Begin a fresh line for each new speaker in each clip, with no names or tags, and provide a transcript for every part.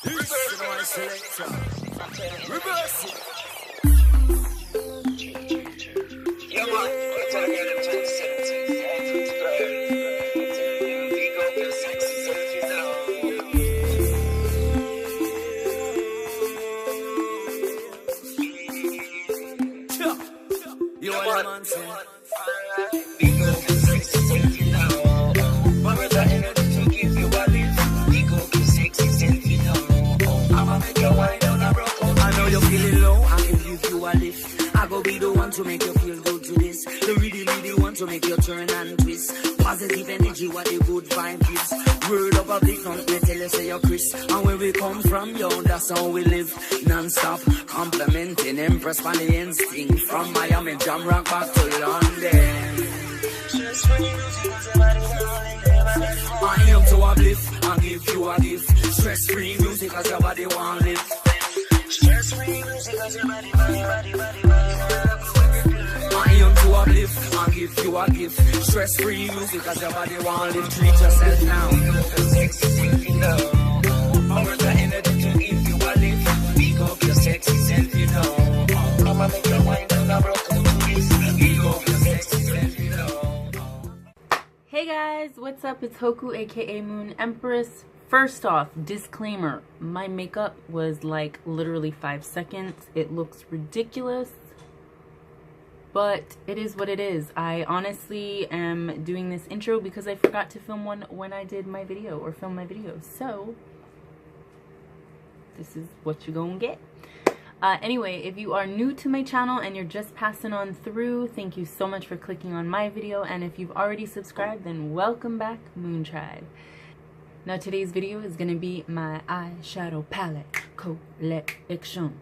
Reverse it.
Yeah, man. I tell you, them 2017, big up your sexy selfie now.
You want the man say?
Big up your sexy selfie now. Where the energy to give you a lift? Big up your sexy selfie now. I'ma make you wind down a broke out.
I know you're feeling low, I can give you a lift. I go be the one to make you feel good to this. The really want to make you turn and twist. Positive energy, what the good vibe is. Word up a big front, me tell you say you're Chris. And where we come from, yo, that's how we live. Non-stop, complimenting, impressed by the instinct. From Miami, jam rock back to London. I am to uplift, and give you a gift. Stress-free music as your body want live.
Stress-free music as your body.
I am to uplift and give you a gift. Stress-free music as your body want live. Treat yourself now.
Sexy selfie now. Power the energy to give you a lift. Big up your sexy selfie now. I'ma make you wind down a broke out to this. Big up your sexy selfie now.
Hey guys, what's up? It's Hoku aka Moon Empress. First off, disclaimer, my makeup was like literally 5 seconds. It looks ridiculous, but it is what it is. I honestly am doing this intro because I forgot to film one when I did my video or film my video. So this is what you're gonna get. Anyway, if you are new to my channel and you're just passing on through, thank you so much for clicking on my video. And if you've already subscribed, then welcome back, Moon Tribe. Now today's video is going to be my eyeshadow palette collection.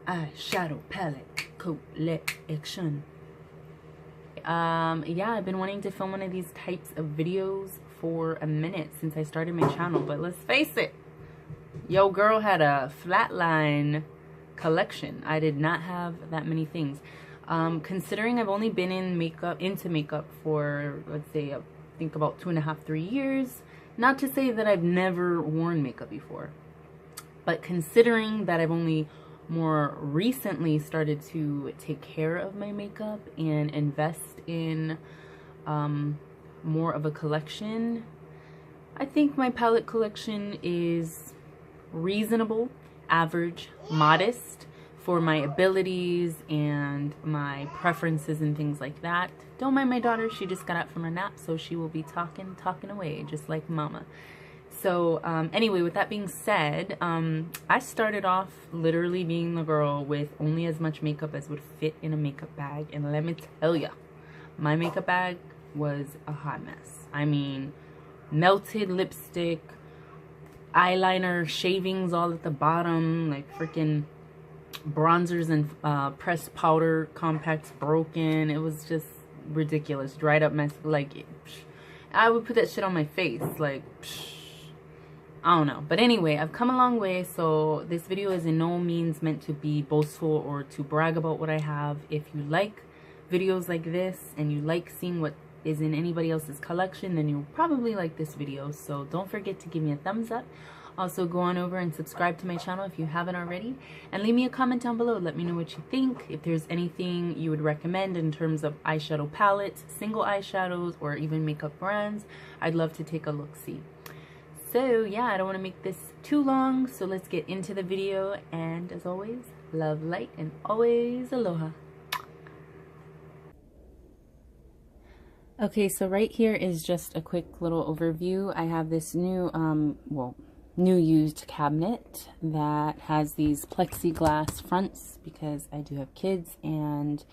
Eyeshadow palette collection. Yeah, I've been wanting to film one of these types of videos for a minute since I started my channel, but let's face it, yo girl had a flatline collection. I did not have that many things. Considering I've only been into makeup for, let's say, I think about 2.5, 3 years. Not to say that I've never worn makeup before, but considering that I've only more recently started to take care of my makeup and invest in more of a collection, I think my palette collection is reasonable, average, modest for my abilities and my preferences and things like that. Don't mind my daughter, she just got up from her nap, so she will be talking away just like mama. So anyway, with that being said, I started off literally being the girl with only as much makeup as would fit in a makeup bag, and let me tell ya, my makeup bag was a hot mess. I mean, melted lipstick, eyeliner shavings all at the bottom, like freaking bronzers and pressed powder compacts broken. It was just ridiculous. Dried up mess. Like, I would put that shit on my face. Like, I don't know. But anyway, I've come a long way, so this video is in no means meant to be boastful or to brag about what I have. If you like videos like this and you like seeing what is in anybody else's collection, then you'll probably like this video. So don't forget to give me a thumbs up. Also, go on over and subscribe to my channel if you haven't already, and leave me a comment down below. Let me know what you think. If there's anything you would recommend in terms of eyeshadow palettes, single eyeshadows, or even makeup brands, I'd love to take a look-see. So yeah, I don't want to make this too long, so let's get into the video. And as always, love, light, and always aloha. Okay, so right here is just a quick little overview. I have this new, new used cabinet that has these plexiglass fronts because I do have kids, and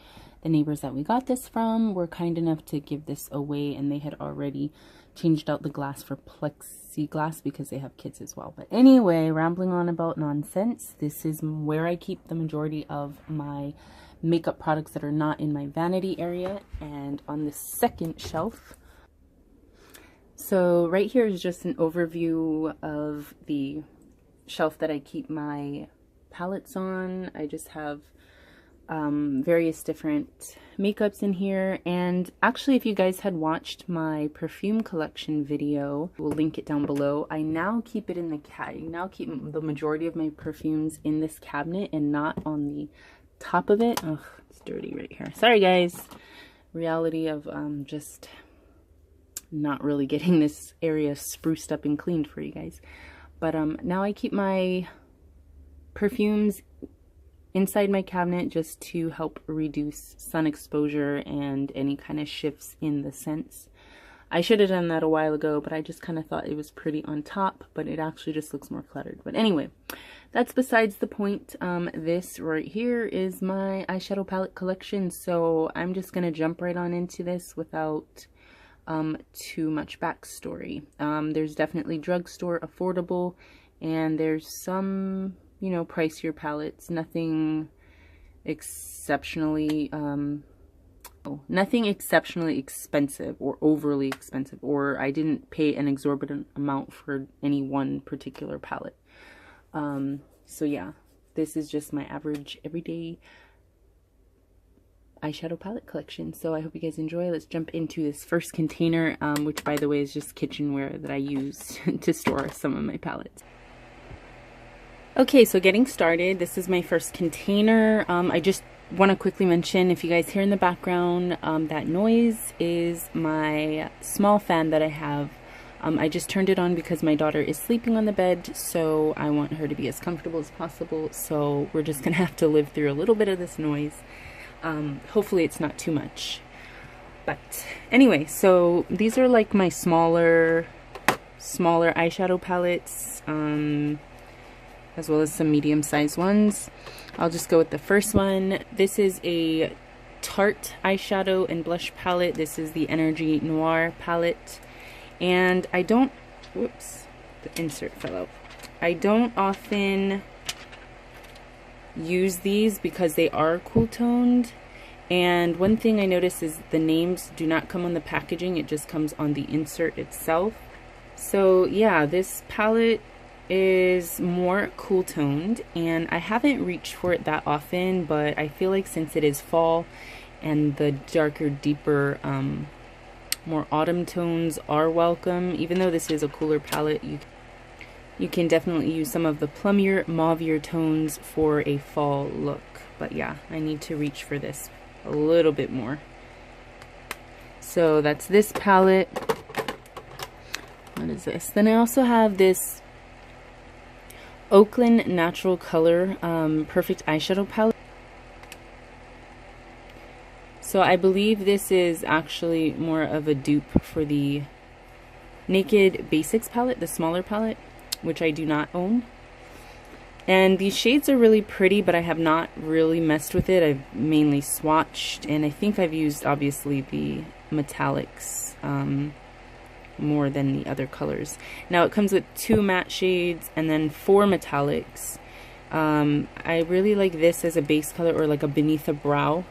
the neighbors that we got this from were kind enough to give this away, and they had already changed out the glass for plexiglass because they have kids as well. But anyway, rambling on about nonsense, this is where I keep the majority of my makeup products that are not in my vanity area. And on the second shelf, so right here is just an overview of the shelf that I keep my palettes on. I just have various different makeups in here. And actually, if you guys had watched my perfume collection video, we'll link it down below. I now keep it in the keep the majority of my perfumes in this cabinet and not on the top of it. Ugh, it's dirty right here. Sorry guys. Reality of just not really getting this area spruced up and cleaned for you guys. But now I keep my perfumes inside my cabinet just to help reduce sun exposure and any kind of shifts in the scents. I should have done that a while ago, but I just kind of thought it was pretty on top, but it actually just looks more cluttered. But anyway, that's besides the point. This right here is my eyeshadow palette collection, so I'm just gonna jump right on into this without too much backstory. There's definitely drugstore affordable, and there's some, you know, pricier palettes. Nothing exceptionally expensive or overly expensive, or I didn't pay an exorbitant amount for any one particular palette. So yeah, this is just my average everyday eyeshadow palette collection. So I hope you guys enjoy. Let's jump into this first container, which by the way is just kitchenware that I use to store some of my palettes. Okay, so getting started, this is my first container. I just want to quickly mention, if you guys hear in the background, that noise is my small fan that I have. I just turned it on because my daughter is sleeping on the bed, so I want her to be as comfortable as possible. So we're just gonna have to live through a little bit of this noise. Hopefully it's not too much. But anyway, so these are like my smaller eyeshadow palettes, as well as some medium-sized ones. I'll just go with the first one. This is a Tarte eyeshadow and blush palette. This is the Energy Noir palette. And I don't, whoops, the insert fell out. I don't often use these because they are cool toned. And one thing I noticed is the names do not come on the packaging, it just comes on the insert itself. So yeah, this palette is more cool toned, and I haven't reached for it that often, but I feel like since it is fall and the darker, deeper, more autumn tones are welcome, even though this is a cooler palette, you can definitely use some of the plummier, mauvier tones for a fall look. But yeah, I need to reach for this a little bit more. So that's this palette. What is this? Then I also have this Oakland Natural Color Perfect Eyeshadow Palette. So I believe this is actually more of a dupe for the Naked Basics palette, the smaller palette, which I do not own. And these shades are really pretty, but I have not really messed with it. I've mainly swatched, and I think I've used, obviously, the metallics more than the other colors. Now it comes with 2 matte shades and then 4 metallics. I really like this as a base color, or like a beneath the brow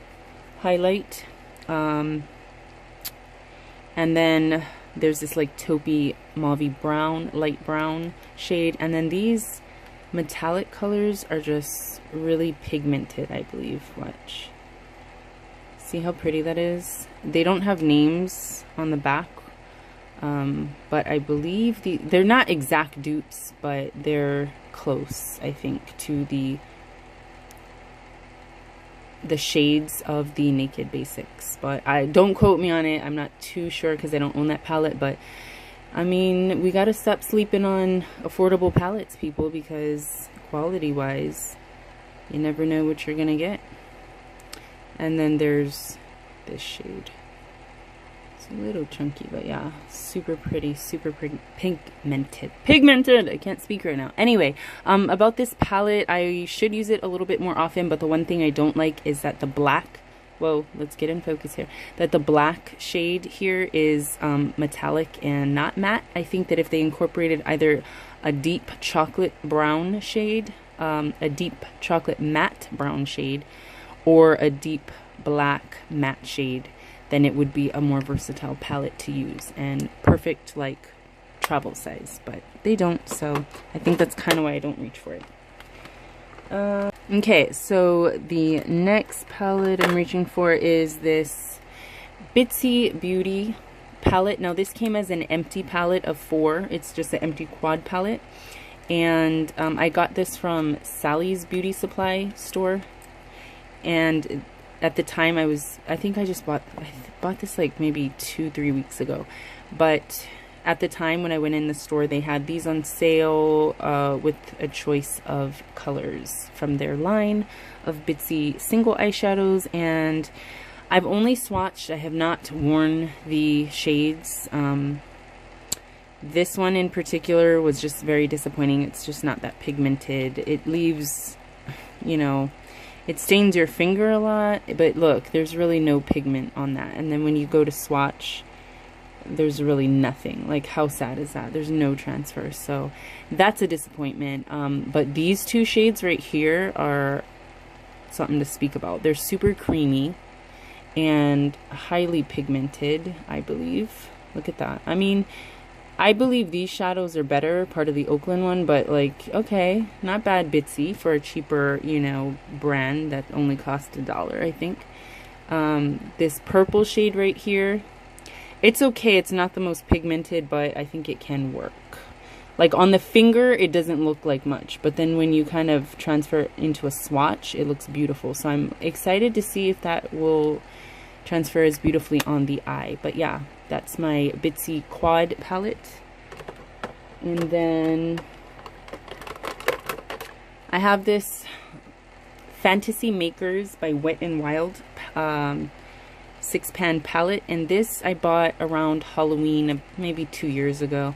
highlight. And then there's this like taupey mauvey brown, light brown shade, and then these metallic colors are just really pigmented, I believe. Watch. See how pretty that is? They don't have names on the back, but I believe they're not exact dupes, but they're close, I think, to the shades of the Naked Basics. But I don't quote me on it. I'm not too sure because I don't own that palette, but I mean, we gotta stop sleeping on affordable palettes, people, because quality wise, you never know what you're gonna get. And then there's this shade. It's a little chunky, but yeah, super pretty, super pigmented. I can't speak right now. Anyway, about this palette, I should use it a little bit more often, but the one thing I don't like is that the black, whoa, let's get in focus here, that the black shade here is metallic and not matte. I think that if they incorporated either a deep chocolate brown shade, a deep chocolate matte brown shade, or a deep black matte shade, then it would be a more versatile palette to use and perfect like travel size, but they don't, so I think that's kind of why I don't reach for it. Okay, so the next palette I'm reaching for is this Bitsy Beauty palette. Now this came as an empty palette of 4. It's just an empty quad palette. And I got this from Sally's Beauty Supply store. And at the time I think I bought this like maybe 2-3 weeks ago. But at the time when I went in the store, they had these on sale with a choice of colors from their line of Bitsy single eyeshadows. And I've only swatched, I have not worn the shades. This one in particular was just very disappointing. It's just not that pigmented. It leaves, you know, it stains your finger a lot, but look, there's really no pigment on that. And then when you go to swatch, there's really nothing. Like, how sad is that? There's no transfer. So that's a disappointment. But these 2 shades right here are something to speak about. They're super creamy and highly pigmented, I believe. Look at that. I mean, I believe these shadows are better, part of the Oakland one, but like, okay, not bad Bitsy for a cheaper, you know, brand that only cost $1, I think. This purple shade right here, it's okay. It's not the most pigmented, but I think it can work. Like on the finger, it doesn't look like much, but then when you kind of transfer it into a swatch, it looks beautiful. So I'm excited to see if that will transfer as beautifully on the eye. But yeah, that's my Bitsy quad palette. And then I have this Fantasy Makers by Wet n Wild 6-pan palette, and this I bought around Halloween maybe 2 years ago.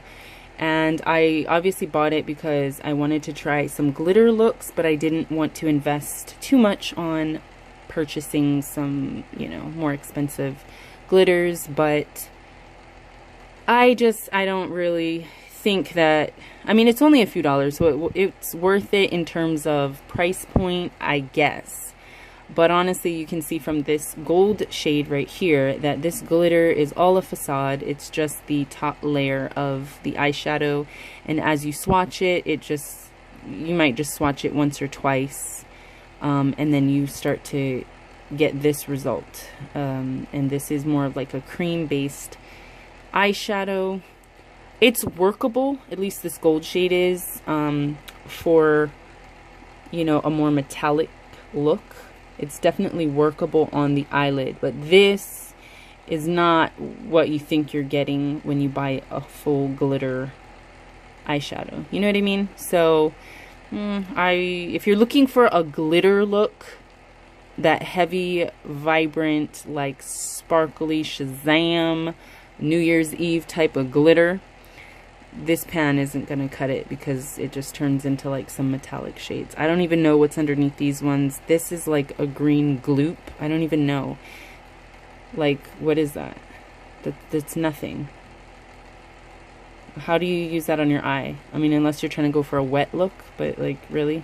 And I obviously bought it because I wanted to try some glitter looks, but I didn't want to invest too much on purchasing some, you know, more expensive glitters. But I don't really think that, I mean, it's only a few dollars, so it's worth it in terms of price point, I guess. But honestly, you can see from this gold shade right here that this glitter is all a facade. It's just the top layer of the eyeshadow. And as you swatch it, you might just swatch it once or twice. And then you start to get this result. And this is more of like a cream-based eyeshadow. It's workable, at least this gold shade is, for, you know, a more metallic look. It's definitely workable on the eyelid, but this is not what you think you're getting when you buy a full glitter eyeshadow. You know what I mean? So, if you're looking for a glitter look, that heavy, vibrant, like sparkly Shazam, New Year's Eve type of glitter, this pan isn't going to cut it because it just turns into like some metallic shades. I don't even know what's underneath these ones. This is like a green gloop. I don't even know. Like, what is that? That's nothing. How do you use that on your eye? I mean, unless you're trying to go for a wet look, but like, really?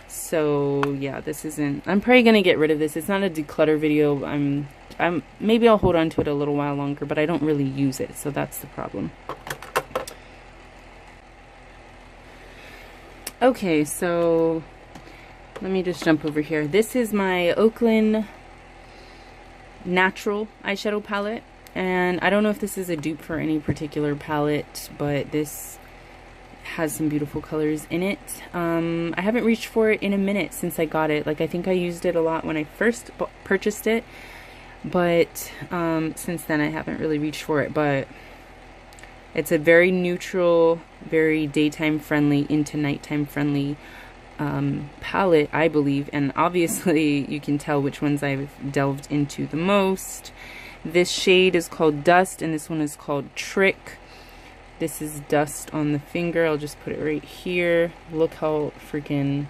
So yeah, this isn't, I'm probably going to get rid of this. It's not a declutter video. Maybe I'll hold on to it a little while longer, but I don't really use it. So that's the problem. Okay, so let me just jump over here. This is my Oakland Natural eyeshadow palette, and I don't know if this is a dupe for any particular palette, but this has some beautiful colors in it. I haven't reached for it in a minute since I got it. Like, I think I used it a lot when I first purchased it, but since then I haven't really reached for it. But it's a very neutral, very daytime friendly into nighttime friendly palette, I believe. And obviously you can tell which ones I've delved into the most. This shade is called Dust, and this one is called Trick. This is Dust on the finger. I'll just put it right here. Look how freaking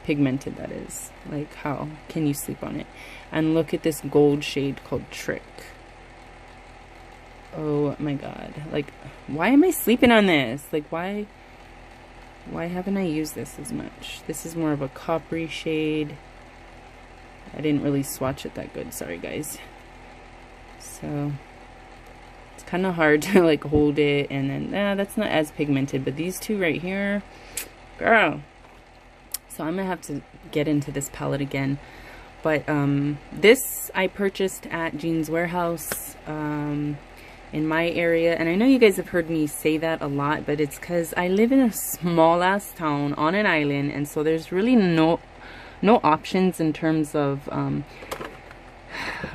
pigmented that is. Like, how can you sleep on it? And look at this gold shade called Trick. Oh my god. Like, why am I sleeping on this? Like, why haven't I used this as much? This is more of a coppery shade. I didn't really swatch it that good. Sorry, guys. So, it's kind of hard to, like, hold it. And then, that's not as pigmented. But these two right here, girl. So I'm gonna have to get into this palette again. But this I purchased at Jean's Warehouse in my area, and I know you guys have heard me say that a lot, but it's because I live in a small ass town on an island, and so there's really no options in terms of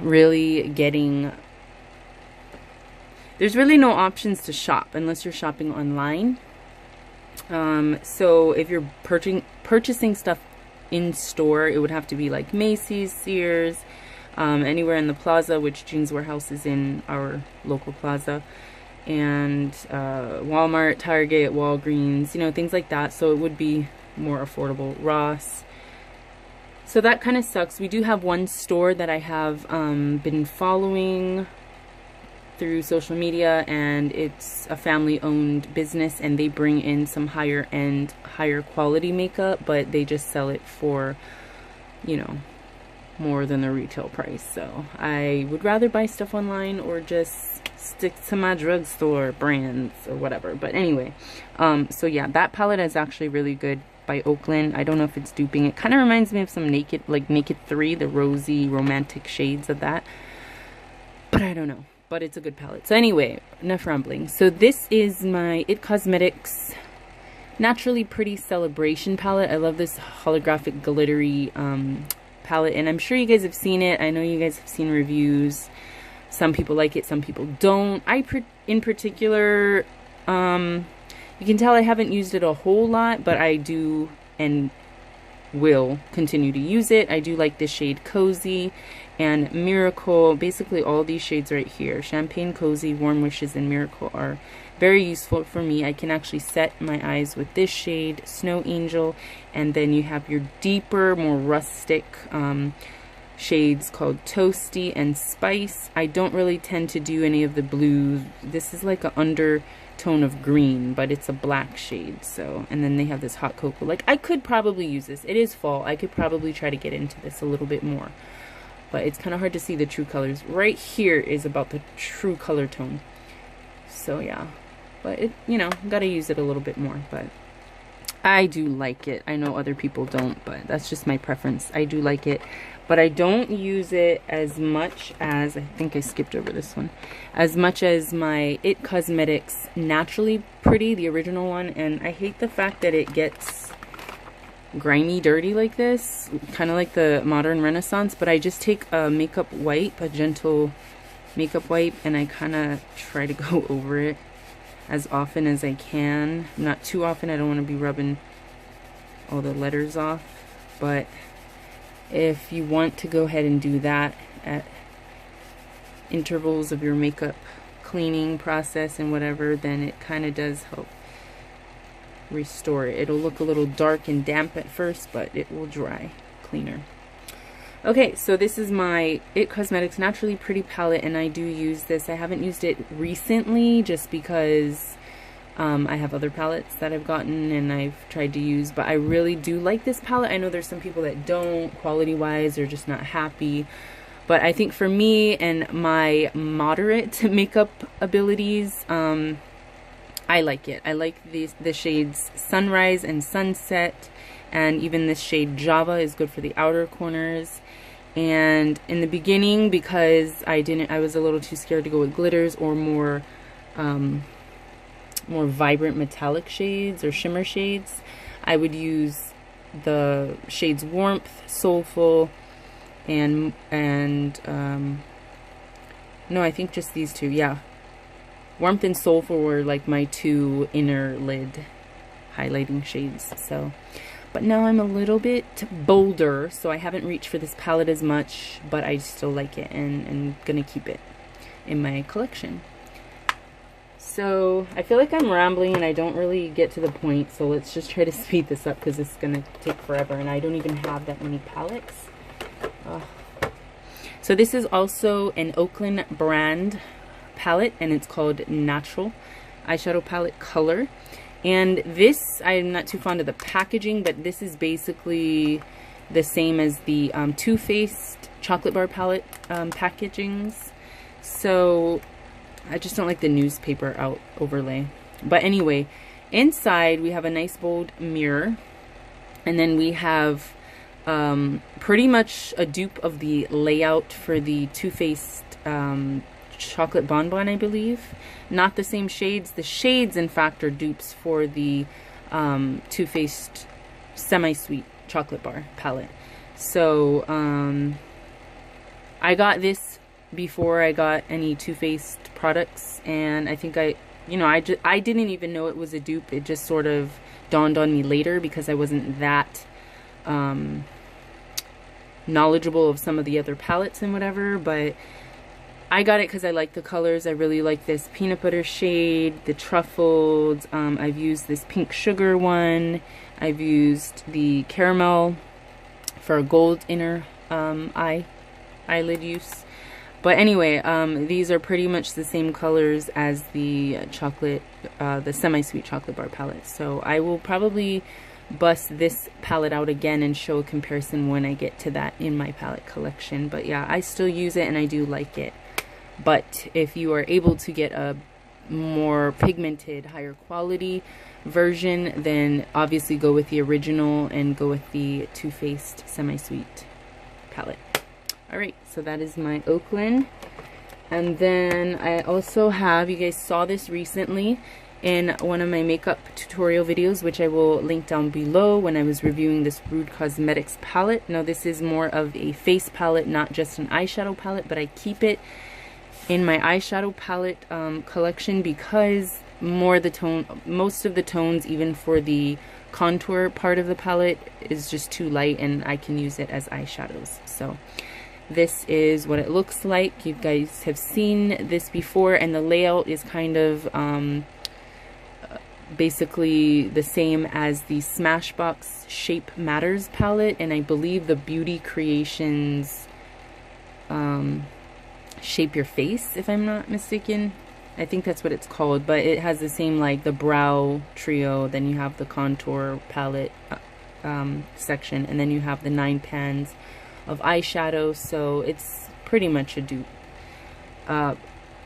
really getting, there's really no options to shop unless you're shopping online. So if you're purchasing stuff in store, it would have to be like Macy's, Sears, anywhere in the plaza, which Jean's Warehouse is in our local plaza, and Walmart, Target, Walgreens, you know, things like that. So it would be more affordable. Ross. So that kind of sucks. We do have one store that I have been following through social media, and it's a family-owned business, and they bring in some higher-end, higher quality makeup, but they just sell it for, you know, more than the retail price. So I would rather buy stuff online or just stick to my drugstore brands or whatever. But anyway, so yeah, that palette is actually really good, by Oakland. I don't know if it's duping. It kind of reminds me of some Naked, like Naked 3, the rosy romantic shades of that, but I don't know. But it's a good palette. So anyway, enough rambling. So this is my IT Cosmetics Naturally Pretty Celebration palette. I love this holographic glittery palette, and I'm sure you guys have seen it. I know you guys have seen reviews. Some people like it, some people don't. In particular, you can tell I haven't used it a whole lot, but I do and will continue to use it. I do like the shade Cozy and Miracle. Basically all these shades right here, Champagne, Cozy, Warm Wishes, and Miracle, are very useful for me. I can actually set my eyes with this shade, Snow Angel, and then you have your deeper, more rustic shades called Toasty and Spice. I don't really tend to do any of the blues. This is like an undertone of green, but it's a black shade. So, and then they have this Hot Cocoa. Like, I could probably use this. It is fall. I could probably try to get into this a little bit more, but it's kind of hard to see the true colors. Right here is about the true color tone. So yeah, but it, you know, gotta use it a little bit more. But I do like it. I know other people don't, but that's just my preference. I do like it, but I don't use it as much as, I think I skipped over this one, as much as my IT Cosmetics Naturally Pretty, the original one. And I hate the fact that it gets grimy, dirty like this, kind of like the Modern Renaissance. But I just take a makeup wipe, a gentle makeup wipe, and I kind of try to go over it as often as I can. Not too often. I don't want to be rubbing all the letters off, but if you want to go ahead and do that at intervals of your makeup cleaning process and whatever, then it kind of does help restore it. It'll look a little dark and damp at first, but it will dry cleaner. Okay, so this is my IT Cosmetics Naturally Pretty palette, and I do use this. I haven't used it recently just because I have other palettes that I've gotten and I've tried to use, but I really do like this palette. I know there's some people that don't, quality-wise, they're just not happy. But I think for me and my moderate makeup abilities, I like it. I like the shades Sunrise and Sunset, and even this shade Java is good for the outer corners. And in the beginning, because I was a little too scared to go with glitters or more vibrant metallic shades or shimmer shades, I would use the shades Warmth, Soulful, and no, I think just these two. Yeah, Warmth and Soulful were like my two inner lid highlighting shades. So, but now I'm a little bit bolder, so I haven't reached for this palette as much, but I still like it and gonna keep it in my collection. So I feel like I'm rambling and I don't really get to the point, so let's just try to speed this up because it's gonna take forever and I don't even have that many palettes. So this is also an Oakland brand palette, and it's called Natural Eyeshadow Palette Color. And this, I'm not too fond of the packaging, but this is basically the same as the Too Faced chocolate bar palette packagings. So I just don't like the newspaper out overlay. But anyway, inside we have a nice bold mirror. And then we have pretty much a dupe of the layout for the Too Faced Chocolate Bonbon, I believe. Not the same shades. The shades, in fact, are dupes for the Too Faced Semi-Sweet Chocolate Bar palette. So I got this before I got any Too Faced products, and I think I didn't even know it was a dupe. It just sort of dawned on me later because I wasn't that knowledgeable of some of the other palettes and whatever, but I got it because I like the colors. I really like this peanut butter shade, the truffled. I've used this pink sugar one. I've used the caramel for a gold inner eyelid use. But anyway, these are pretty much the same colors as the chocolate, the semi-sweet chocolate bar palette. So I will probably bust this palette out again and show a comparison when I get to that in my palette collection. But yeah, I still use it and I do like it. But if you are able to get a more pigmented, higher quality version, then obviously go with the original and go with the Too Faced Semi-Sweet palette. Alright, so that is my Oakland. And then I also have, you guys saw this recently in one of my makeup tutorial videos, which I will link down below, when I was reviewing this Rude Cosmetics palette. Now this is more of a face palette, not just an eyeshadow palette, but I keep it in my eyeshadow palette collection because most of the tones, even for the contour part of the palette, is just too light and I can use it as eyeshadows. So this is what it looks like. You guys have seen this before, and the layout is kind of basically the same as the Smashbox Shape Matters palette, and I believe the Beauty Creations Shape Your Face, if I'm not mistaken. I think that's what it's called, but it has the same, like the brow trio, then you have the contour palette section, and then you have the 9 pans of eyeshadow, so it's pretty much a dupe.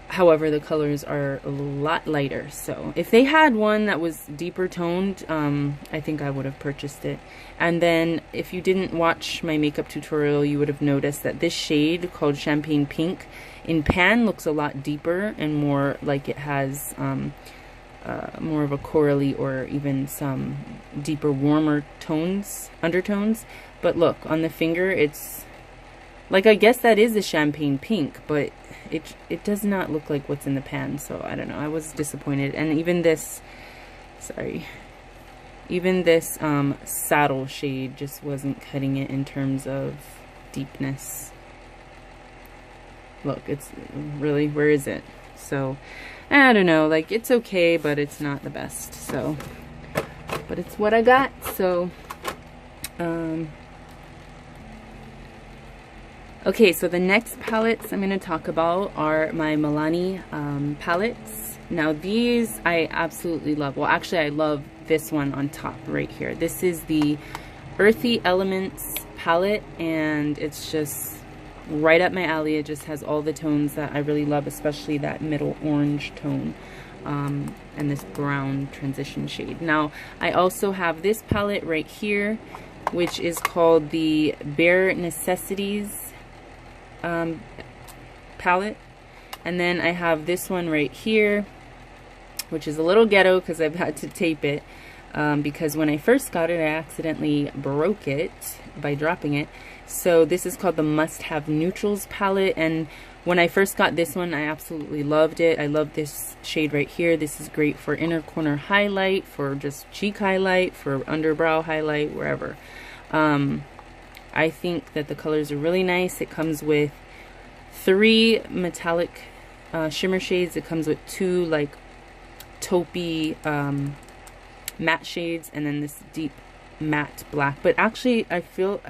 However, the colors are a lot lighter, so if they had one that was deeper toned, I think I would have purchased it. And then if you didn't watch my makeup tutorial, you would have noticed that this shade called Champagne Pink in pan looks a lot deeper and more like it has more of a corally or even some deeper, warmer tones, undertones. But look, on the finger, it's like, I guess that is a champagne pink, but it does not look like what's in the pan, so I don't know. I was disappointed. And even this, even this saddle shade just wasn't cutting it in terms of deepness. Look, it's really, where is it? So I don't know, like, it's okay, but it's not the best. So, but it's what I got. So okay, so the next palettes I'm going to talk about are my Milani palettes. Now these I absolutely love. Well, actually I love this one on top right here. This is the Earthy Elements palette, and it's just right up my alley. It just has all the tones that I really love, especially that middle orange tone and this brown transition shade. Now I also have this palette right here, which is called the Bare Necessities palette, and then I have this one right here, which is a little ghetto because I've had to tape it because when I first got it I accidentally broke it by dropping it. So this is called the Must Have Neutrals palette, and when I first got this one I absolutely loved it. I love this shade right here. This is great for inner corner highlight, for just cheek highlight, for underbrow highlight, wherever. I think that the colors are really nice. It comes with 3 metallic shimmer shades. It comes with 2 like taupey matte shades, and then this deep matte black. But actually I feel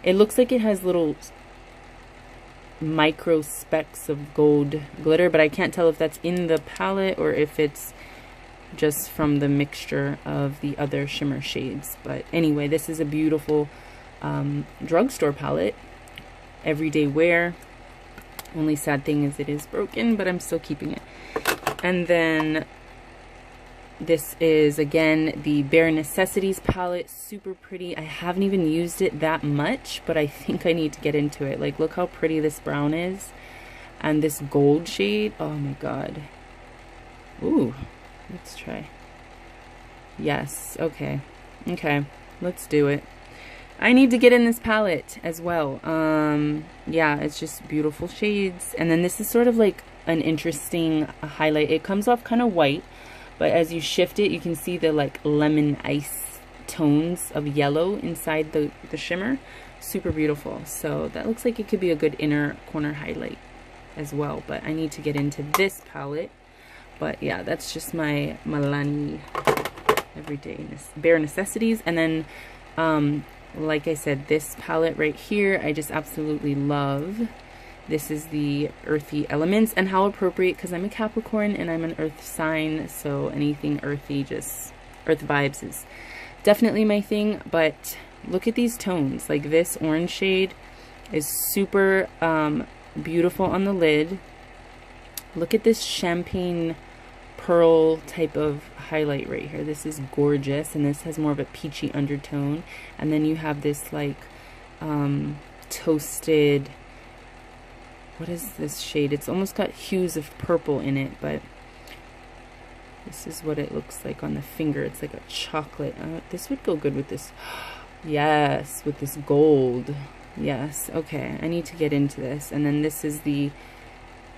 it looks like it has little micro specks of gold glitter, but I can't tell if that's in the palette or if it's just from the mixture of the other shimmer shades. But anyway, this is a beautiful drugstore palette, everyday wear. Only sad thing is it is broken, but I'm still keeping it. And then This is, again, the Bare Necessities palette. Super pretty. I haven't even used it that much, but I think I need to get into it. Like, look how pretty this brown is. And this gold shade. Oh my god. Ooh. Let's try. Yes. Okay. Okay. Let's do it. I need to get in this palette as well. Yeah, it's just beautiful shades. And then this is sort of like an interesting highlight. It comes off kind of white, but as you shift it, you can see the like lemon ice tones of yellow inside the shimmer. Super beautiful. So that looks like it could be a good inner corner highlight as well. But I need to get into this palette. But yeah, that's just my Milani everyday Bare Necessities. And then like I said, this palette right here, I just absolutely love. This is the Earthy Elements, and how appropriate, because I'm a Capricorn and I'm an earth sign, so anything earthy, just earth vibes is definitely my thing. But look at these tones. Like, this orange shade is super beautiful on the lid. Look at this champagne pearl type of highlight right here. This is gorgeous, and this has more of a peachy undertone. And then you have this like toasted, what is this shade? It's almost got hues of purple in it, but this is what it looks like on the finger. It's like a chocolate. This would go good with this. Yes, with this gold. Yes. Okay, I need to get into this. And then this is the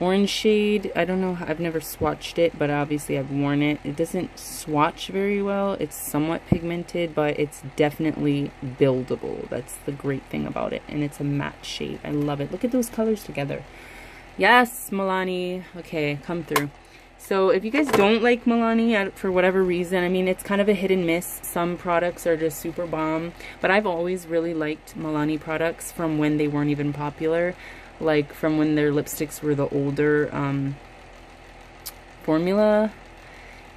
orange shade. I don't know, I've never swatched it, but obviously I've worn it. It doesn't swatch very well. It's somewhat pigmented, but it's definitely buildable. That's the great thing about it. And it's a matte shade. I love it. Look at those colors together. Yes, Milani. Okay, come through. So if you guys don't like Milani for whatever reason, I mean, it's kind of a hit and miss. Some products are just super bomb, but I've always really liked Milani products from when they weren't even popular. Like from when their lipsticks were the older formula.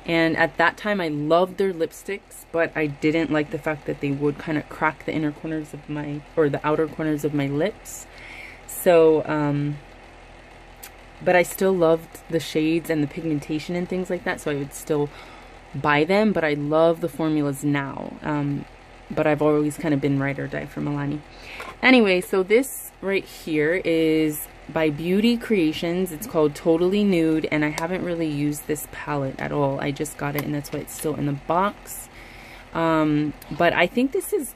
And at that time I loved their lipsticks, but I didn't like the fact that they would kind of crack the inner corners of my, or the outer corners of my lips. So but I still loved the shades and the pigmentation and things like that, so I would still buy them. But I love the formulas now. But I've always kind of been ride or die for Milani. Anyway, so this right here is by Beauty Creations. It's called Totally Nude, and I haven't really used this palette at all. I just got it, and that's why it's still in the box. But I think this is,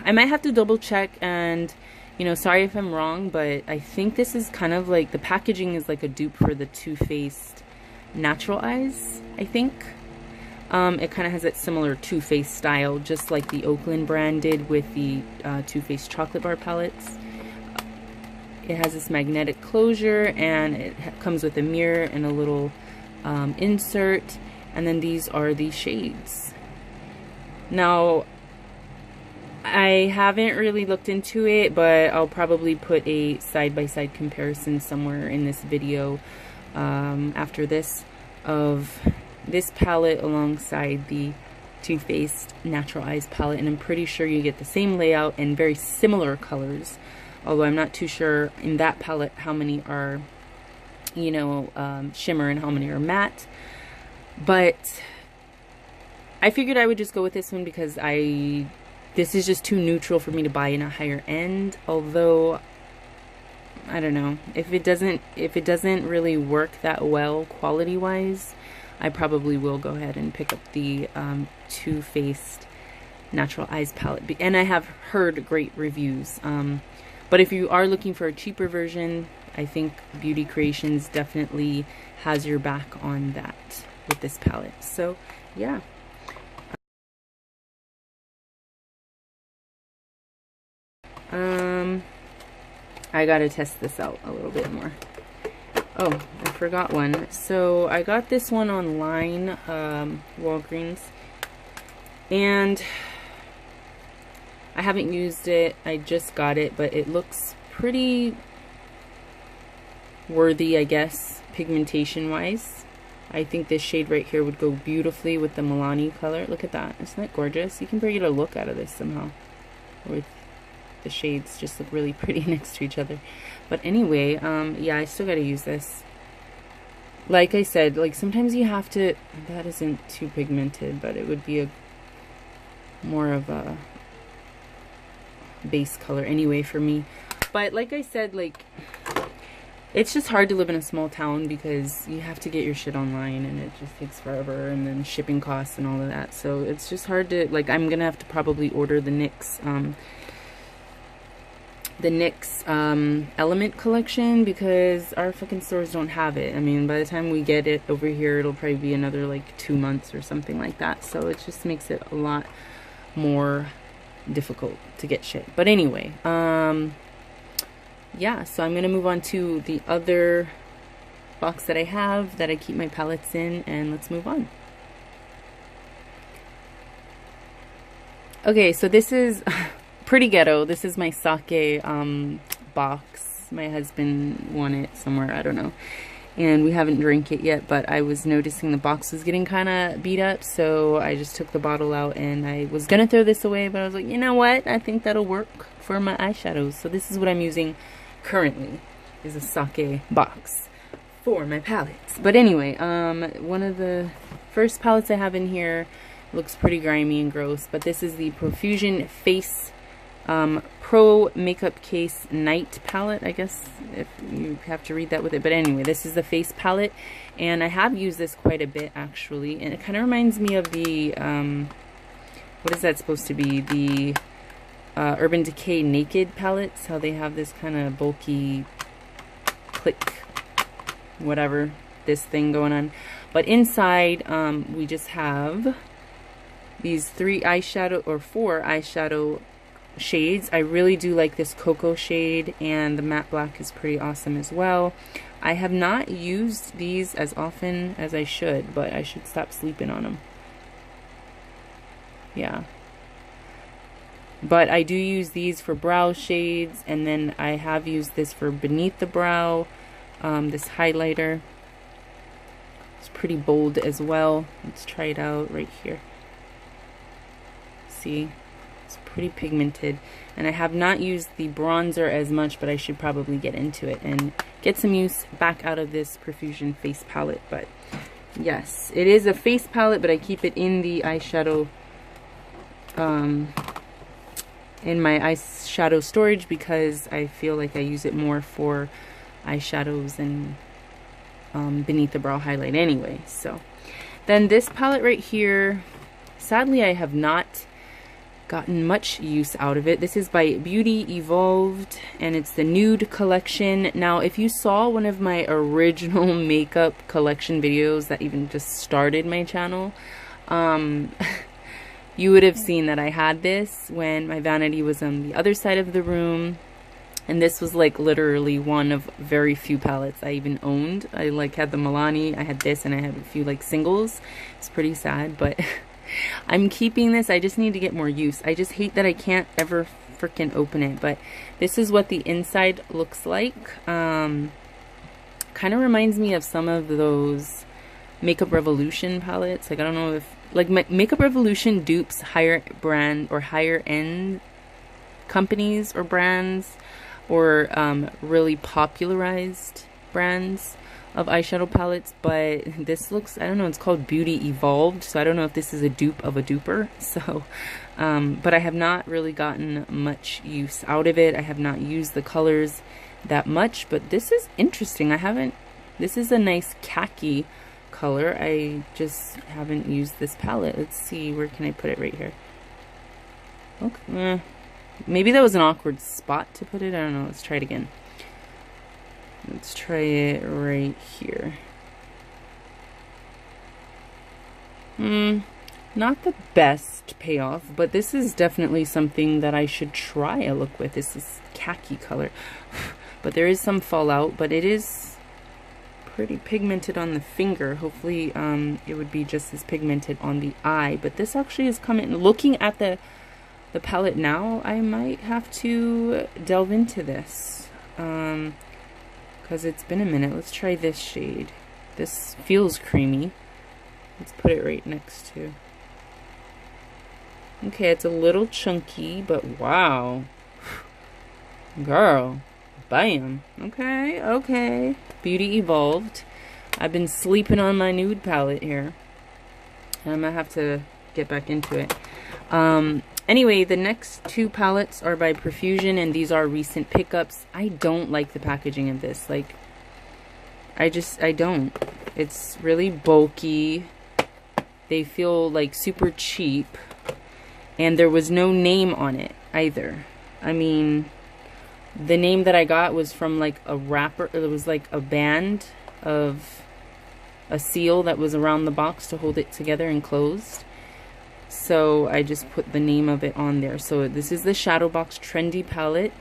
I might have to double check, and you know, sorry if I'm wrong, but I think this is kind of like, the packaging is like a dupe for the Too Faced Natural Eyes, I think. It kind of has that similar Too Faced style, just like the Oakland brand did with the Too Faced chocolate bar palettes. It has this magnetic closure, and it comes with a mirror and a little insert. And then these are the shades. Now, I haven't really looked into it, but I'll probably put a side-by-side comparison somewhere in this video after this of this palette alongside the Too Faced Natural Eyes palette, and I'm pretty sure you get the same layout and very similar colors, although I'm not too sure in that palette how many are, you know, shimmer and how many are matte. But I figured I would just go with this one because this is just too neutral for me to buy in a higher end. Although I don't know, if it doesn't really work that well quality wise, I probably will go ahead and pick up the Too Faced Natural Eyes palette. And I have heard great reviews. But if you are looking for a cheaper version, I think Beauty Creations definitely has your back on that with this palette. So, yeah. I gotta test this out a little bit more. Oh, I forgot one. So I got this one online, Walgreens, and I haven't used it. I just got it, but it looks pretty worthy, I guess, pigmentation wise. I think this shade right here would go beautifully with the Milani color. Look at that. Isn't that gorgeous? You can get a look out of this somehow. With the shades just look really pretty next to each other. But anyway, yeah, I still gotta use this. like I said, like sometimes you have to, that isn't too pigmented, but it would be a more of a base color anyway for me. But like I said, like it's just hard to live in a small town because you have to get your shit online and it just takes forever, and then shipping costs and all of that. So it's just hard to, like, I'm gonna have to probably order the NYX Element collection because our fucking stores don't have it. I mean, by the time we get it over here, it'll probably be another like 2 months or something like that. So it just makes it a lot more difficult to get shit. But anyway, yeah, so I'm gonna move on to the other box that I have that I keep my palettes in, and let's move on. Okay, so this is pretty ghetto. This is my sake box. My husband won it somewhere, I don't know, and we haven't drank it yet, but I was noticing the box was getting kind of beat up, so I just took the bottle out, and I was gonna throw this away, but I was like, you know what, I think that'll work for my eyeshadows. So this is what I'm using currently, is a sake box for my palettes. But anyway, one of the first palettes I have in here looks pretty grimy and gross, but this is the Profusion Face Pro Makeup Case Night palette, I guess, if you have to read that with it. But anyway, this is the face palette, and I have used this quite a bit actually, and it kind of reminds me of the what is that supposed to be, the Urban Decay Naked palettes, how they have this kind of bulky click whatever this thing going on. But inside we just have these 3 eyeshadow or 4 eyeshadow shades. I really do like this cocoa shade, and the matte black is pretty awesome as well. I have not used these as often as I should, but I should stop sleeping on them. Yeah, but I do use these for brow shades, and then I have used this for beneath the brow, this highlighter. It's pretty bold as well. Let's try it out right here. See, it's pretty pigmented, and I have not used the bronzer as much, but I should probably get into it and get some use back out of this Profusion face palette. But yes, it is a face palette, but I keep it in the eyeshadow in my eyeshadow storage because I feel like I use it more for eyeshadows and beneath the brow highlight anyway. So then this palette right here, sadly I have not gotten much use out of it. This is by Beauty Evolved, and it's the nude collection. Now if you saw one of my original makeup collection videos that even just started my channel, you would have seen that I had this when my vanity was on the other side of the room, and this was like literally one of very few palettes I even owned. I like had the Milani, I had this, and I had a few like singles. It's pretty sad, but I'm keeping this. I just need to get more use. I just hate that I can't ever freaking open it. But this is what the inside looks like. Kind of reminds me of some of those Makeup Revolution palettes. Like, I don't know if, like, Makeup Revolution dupes higher brand or higher end companies or brands, or really popularized brands of eyeshadow palettes. But this looks, I don't know, it's called Beauty Evolved, so I don't know if this is a dupe of a duper. So but I have not really gotten much use out of it. I have not used the colors that much, but this is interesting. I haven't, this is a nice khaki color. I just haven't used this palette. Let's see, where can I put it? Right here. Okay, maybe that was an awkward spot to put it. I don't know. Let's try it again. Let's try it right here. Not the best payoff, but this is definitely something that I should try a look with. This is khaki color, but there is some fallout, but it is pretty pigmented on the finger. Hopefully it would be just as pigmented on the eye. But this actually is coming, looking at the palette now, I might have to delve into this because it's been a minute. Let's try this shade. This feels creamy. Let's put it right next to. Okay, it's a little chunky, but wow, girl, bam. Okay, okay. Beauty Evolved. I've been sleeping on my nude palette here. And I'm gonna have to get back into it. Anyway, the next two palettes are by Profusion, and these are recent pickups. I don't like the packaging of this. Like, I don't. It's really bulky. They feel like super cheap. And there was no name on it either. I mean, the name that I got was from like a wrapper. It was like a band of a seal that was around the box to hold it together and closed. So I just put the name of it on there. So this is the Shadow Box Trendy palette,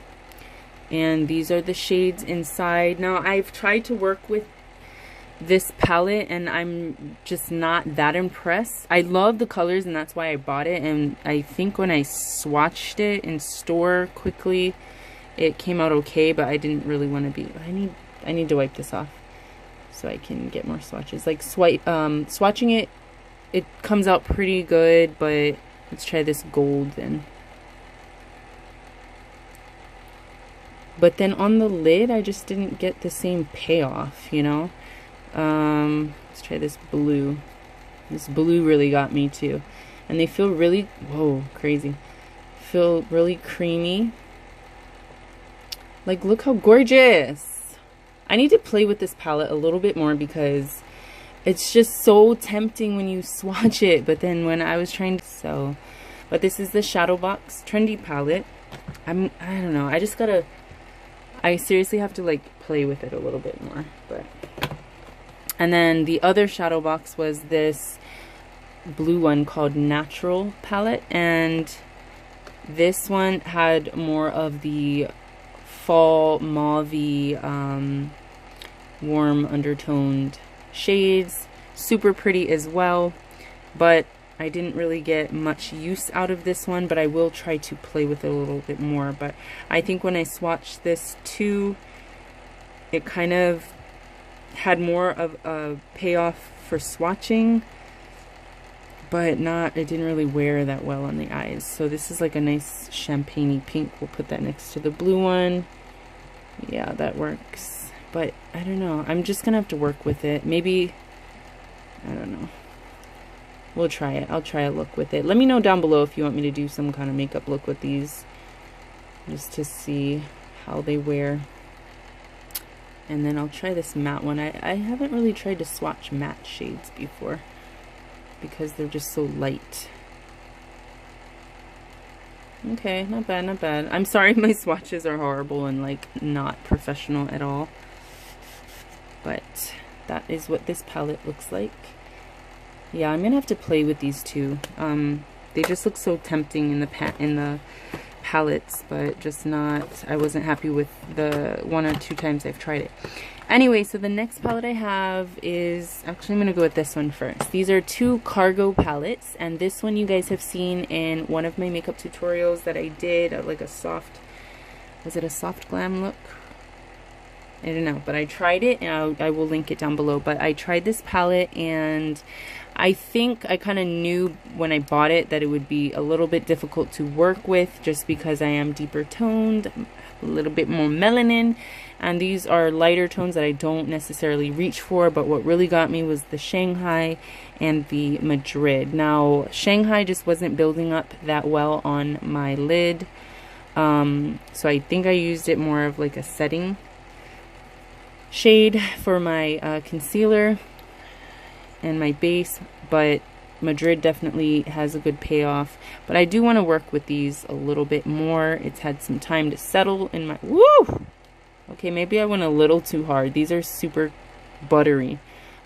and these are the shades inside. Now, I've tried to work with this palette and I'm just not that impressed. I love the colors and that's why I bought it, and I think when I swatched it in store quickly it came out okay, but I didn't really want to be, I need to wipe this off so I can get more swatches. Like swatching it comes out pretty good, but let's try this gold then. But then on the lid, I just didn't get the same payoff, you know? Let's try this blue. This blue really got me too. And they feel really, whoa, crazy. Feel really creamy. Like, look how gorgeous. I need to play with this palette a little bit more because it's just so tempting when you swatch it, but then when I was trying to, but this is the Shadow Box Trendy palette. I don't know, I seriously have to like play with it a little bit more. But and then the other Shadow Box was this blue one called Natural palette, and this one had more of the fall mauvey warm undertoned shades. Super pretty as well, but I didn't really get much use out of this one, but I will try to play with it a little bit more. But I think when I swatched this too, it kind of had more of a payoff for swatching, but it didn't really wear that well on the eyes. So this is like a nice champagne-y pink. We'll put that next to the blue one. Yeah, that works. But I don't know, I'm just gonna have to work with it. Maybe, I don't know, we'll try it. I'll try a look with it. Let me know down below if you want me to do some kind of makeup look with these, just to see how they wear. And then I'll try this matte one. I haven't really tried to swatch matte shades before because they're just so light. Okay, not bad, not bad. I'm sorry my swatches are horrible and like not professional at all. But that is what this palette looks like. Yeah, I'm gonna have to play with these two. They just look so tempting in the palettes, but just not, I wasn't happy with the 1 or 2 times I've tried it. Anyway, so the next palette I have is, actually I'm gonna go with this one first. These are 2 cargo palettes, and this one you guys have seen in one of my makeup tutorials that I did, like a soft, was it a soft glam look? I don't know, but I tried it, and I will link it down below. But I tried this palette, and I think I kind of knew when I bought it that it would be a little bit difficult to work with, just because I am deeper toned, a little bit more melanin, and these are lighter tones that I don't necessarily reach for. But what really got me was the Shanghai and the Madrid. Now, Shanghai just wasn't building up that well on my lid, so I think I used it more of like a setting shade for my concealer and my base, but Madrid definitely has a good payoff. But I do want to work with these a little bit more. It's had some time to settle in my, woo! Okay, maybe I went a little too hard. These are super buttery.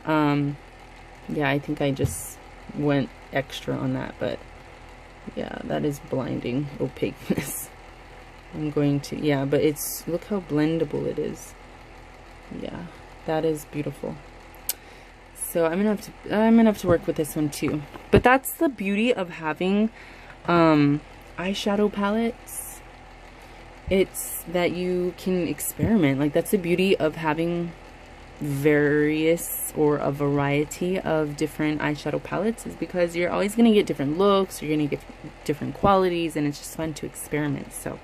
Yeah, I think I just went extra on that, but yeah, that is blinding opaqueness. I'm going to, yeah, but it's, look how blendable it is. Yeah, that is beautiful. So I'm gonna have to work with this one too. But that's the beauty of having eyeshadow palettes. It's that you can experiment. Like, that's the beauty of having various or a variety of different eyeshadow palettes, is because you're always gonna get different looks, you're gonna get different qualities, and it's just fun to experiment. So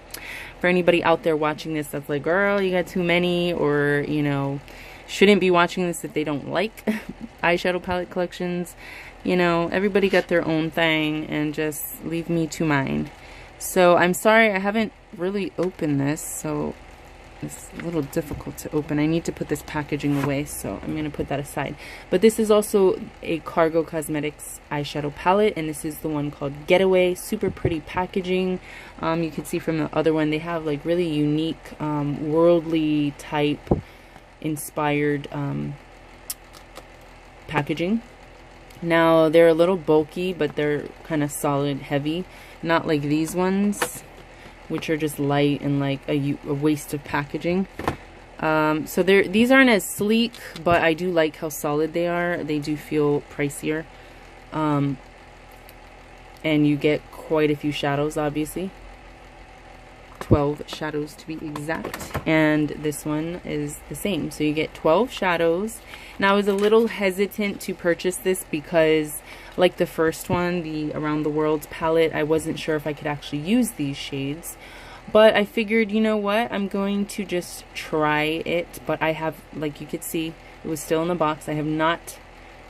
for anybody out there watching this that's like, girl, you got too many, or you know, shouldn't be watching this if they don't like eyeshadow palette collections. You know, everybody got their own thing, and just leave me to mine. So I'm sorry I haven't really opened this, so it's a little difficult to open. I need to put this packaging away, so I'm going to put that aside. But this is also a Cargo Cosmetics eyeshadow palette, and this is the one called Getaway. Super pretty packaging. You can see from the other one, they have like really unique, worldly type inspired packaging. Now, they're a little bulky, but they're kind of solid, heavy. Not like these ones, which are just light and like a waste of packaging. So these aren't as sleek, but I do like how solid they are. They do feel pricier. And you get quite a few shadows, obviously. 12 shadows to be exact, and this one is the same, so you get 12 shadows. Now, I was a little hesitant to purchase this because, like the first one, the Around the World palette, I wasn't sure if I could actually use these shades, but I figured, you know what, I'm going to just try it. But I have, like you could see, it was still in the box. I have not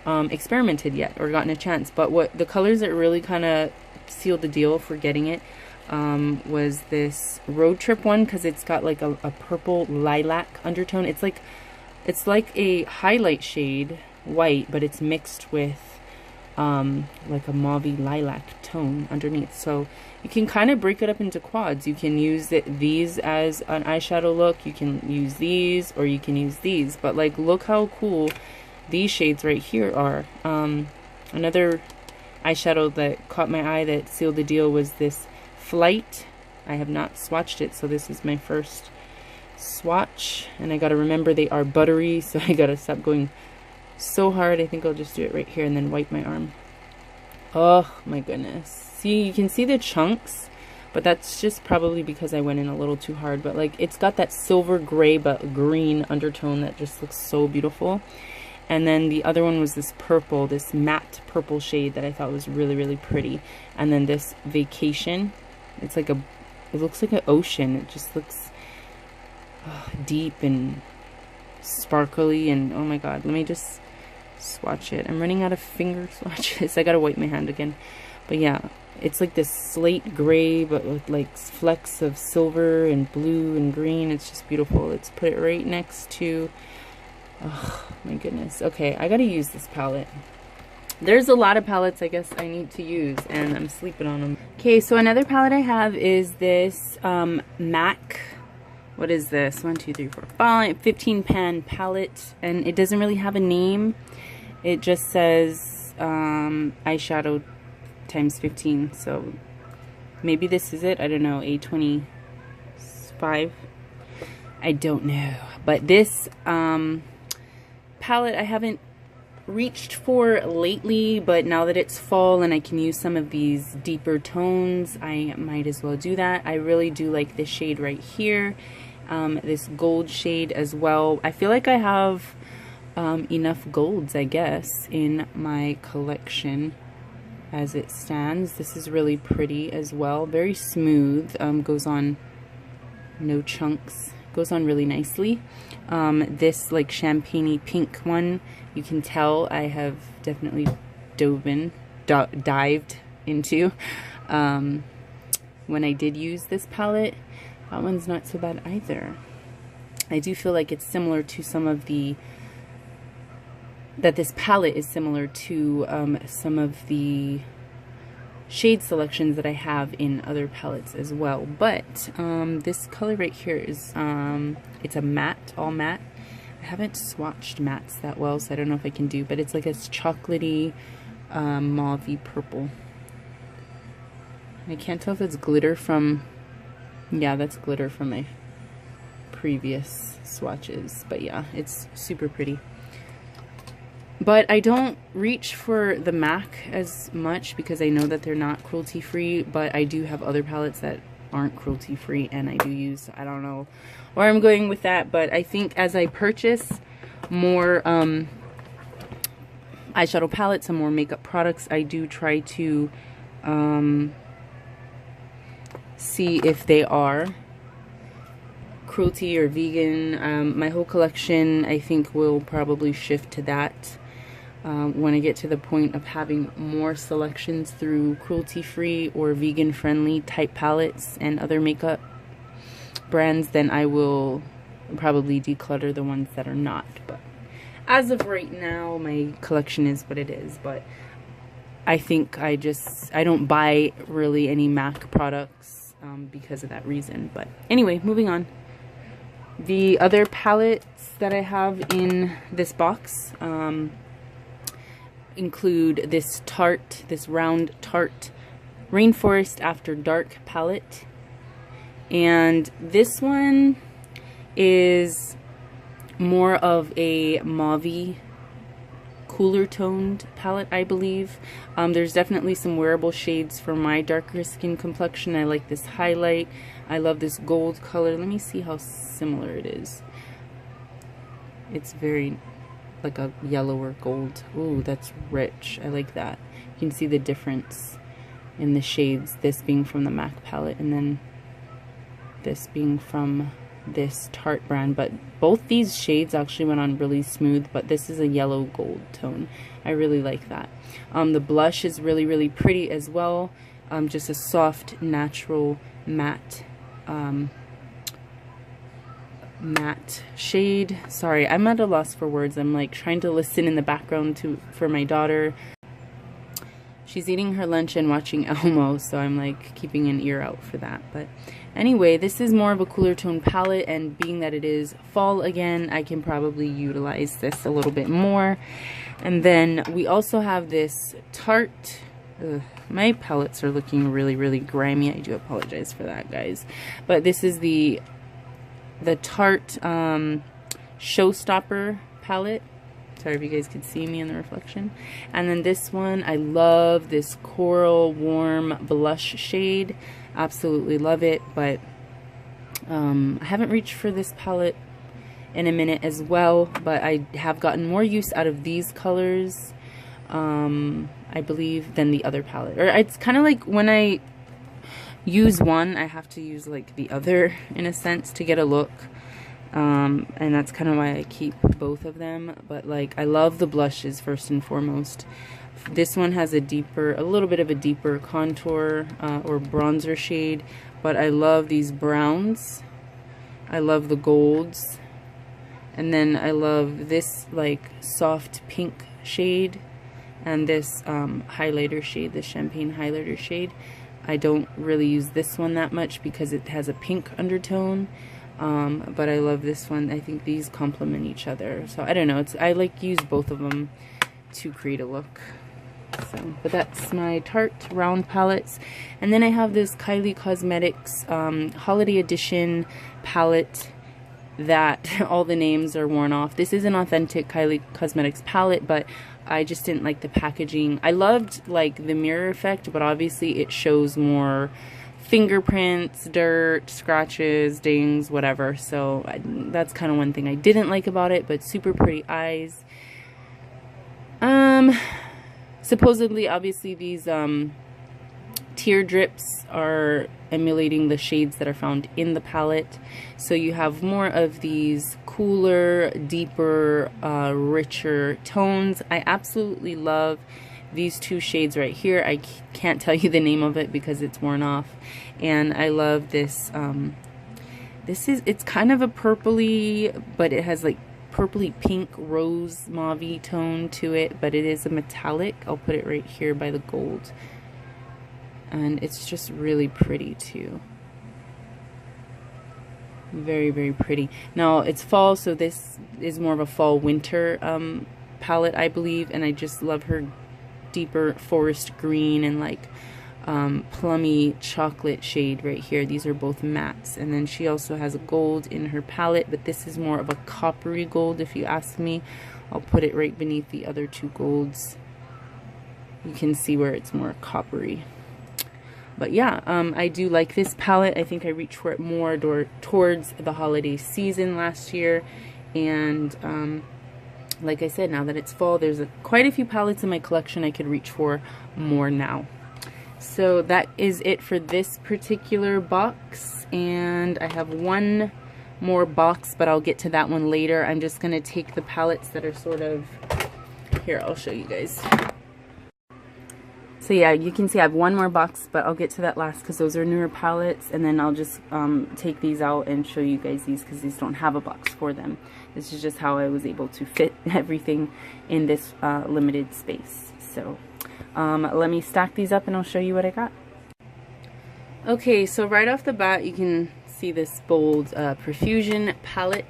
experimented yet or gotten a chance, but what the colors that really kind of sealed the deal for getting it was this Road Trip one, because it's got like a purple lilac undertone. It's like a highlight shade white, but it's mixed with like a mauvey lilac tone underneath. So you can kind of break it up into quads. You can use these as an eyeshadow look, you can use these, or you can use these. But like, look how cool these shades right here are. Another eyeshadow that caught my eye that sealed the deal was this Flight. I have not swatched it, so this is my first swatch, and I gotta remember they are buttery, so I gotta stop going so hard. I think I'll just do it right here and then wipe my arm. Oh my goodness. See, you can see the chunks, but that's just probably because I went in a little too hard. But like, it's got that silver gray but green undertone that just looks so beautiful. And then the other one was this purple, this matte purple shade that I thought was really, really pretty. And then this Vacation. It's like it looks like an ocean. It just looks deep and sparkly, and oh my god, let me just swatch it. I'm running out of finger swatches. I gotta wipe my hand again. But yeah, it's like this slate gray, but with like flecks of silver and blue and green. It's just beautiful. Let's put it right next to, oh my goodness. Okay, I gotta use this palette. There's a lot of palettes I guess I need to use, and I'm sleeping on them. Okay, so another palette I have is this MAC, what is this? 1, 2, 3, 4, 5, 15 pan palette, and it doesn't really have a name. It just says eyeshadow times 15, so maybe this is it. I don't know, A25. I don't know, but this palette I haven't reached for lately, but now that it's fall and I can use some of these deeper tones, I might as well do that. I really do like this shade right here, this gold shade as well. I feel like I have enough golds, I guess, in my collection as it stands. This is really pretty as well, very smooth, goes on no chunks, goes on really nicely. This like champagne-y pink one, you can tell I have definitely dived into when I did use this palette. That one's not so bad either. I do feel like it's similar to some of the, that this palette is similar to some of the shade selections that I have in other palettes as well. But this color right here is it's a matte, all matte. I haven't swatched mattes that well, so I don't know if I can do, but it's like a chocolatey mauvey purple. I can't tell if it's glitter from, yeah, that's glitter from my previous swatches, but yeah, it's super pretty. But I don't reach for the MAC as much because I know that they're not cruelty free, but I do have other palettes that aren't cruelty free, and I do use, I don't know where I'm going with that, but I think as I purchase more eyeshadow palettes and more makeup products, I do try to see if they are cruelty or vegan. My whole collection, I think, will probably shift to that when I get to the point of having more selections through cruelty-free or vegan-friendly type palettes and other makeup brands. Then I will probably declutter the ones that are not. But as of right now, my collection is what it is. But I think I don't buy really any MAC products because of that reason. But anyway, moving on. The other palettes that I have in this box include this round Tarte Rainforest After Dark palette. And this one is more of a mauve-y, cooler toned palette, I believe. There's definitely some wearable shades for my darker skin complexion. I like this highlight. I love this gold color. Let me see how similar it is. It's very like a yellower gold. Ooh, that's rich. I like that. You can see the difference in the shades, this being from the MAC palette and then this being from this Tarte brand. But both these shades actually went on really smooth, but this is a yellow gold tone. I really like that. The blush is really pretty as well. Just a soft, natural matte matte shade. Sorry, I'm at a loss for words. I'm like trying to listen in the background for my daughter. She's eating her lunch and watching Elmo, so I'm like keeping an ear out for that. But anyway, this is more of a cooler tone palette, and being that it is fall again, I can probably utilize this a little bit more. And then we also have this Tarte. My palettes are looking really grimy. I do apologize for that, guys. But this is the Tarte Showstopper palette. Sorry if you guys could see me in the reflection. And then this one, I love this coral warm blush shade. Absolutely love it. But I haven't reached for this palette in a minute as well. But I have gotten more use out of these colors, I believe, than the other palette. Or it's kind of like when I use one, I have to use like the other in a sense to get a look. And that's kind of why I keep both of them. But like, I love the blushes first and foremost. This one has a little bit of a deeper contour or bronzer shade, but I love these browns. I love the golds, and then I love this like soft pink shade and this highlighter shade, the champagne highlighter shade. I don't really use this one that much because it has a pink undertone. But I love this one. I think these complement each other. So I don't know. I like use both of them to create a look. So, but that's my Tarte round palettes. And then I have this Kylie Cosmetics Holiday Edition palette that all the names are worn off. This is an authentic Kylie Cosmetics palette, but I just didn't like the packaging. I loved like the mirror effect, but obviously it shows more fingerprints, dirt, scratches, dings, whatever. So that's kind of one thing I didn't like about it, but super pretty eyes. Supposedly, obviously, these tear drips are emulating the shades that are found in the palette. So you have more of these cooler, deeper, richer tones. I absolutely love these two shades right here. I can't tell you the name of it because it's worn off. And I love this. It's kind of a purpley, but it has like purpley pink rose mauve tone to it, but it is a metallic. I'll put it right here by the gold. And it's just really pretty too. Very pretty. Now it's fall, so this is more of a fall winter palette, I believe, and I just love her deeper forest green and like plummy chocolate shade right here. These are both mattes, and then she also has a gold in her palette, but this is more of a coppery gold if you ask me. I'll put it right beneath the other two golds. You can see where it's more coppery. But yeah, I do like this palette. I think I reached for it more towards the holiday season last year, and like I said, now that it's fall, there's quite a few palettes in my collection I could reach for more now. So that is it for this particular box, and I have one more box, but I'll get to that one later. I'm just going to take the palettes that are sort of... Here, I'll show you guys. So yeah, you can see I have one more box, but I'll get to that last because those are newer palettes, and then I'll just take these out and show you guys these because these don't have a box for them. This is just how I was able to fit everything in this limited space. So let me stack these up and I'll show you what I got. Okay, so right off the bat you can see this bold Profusion palette.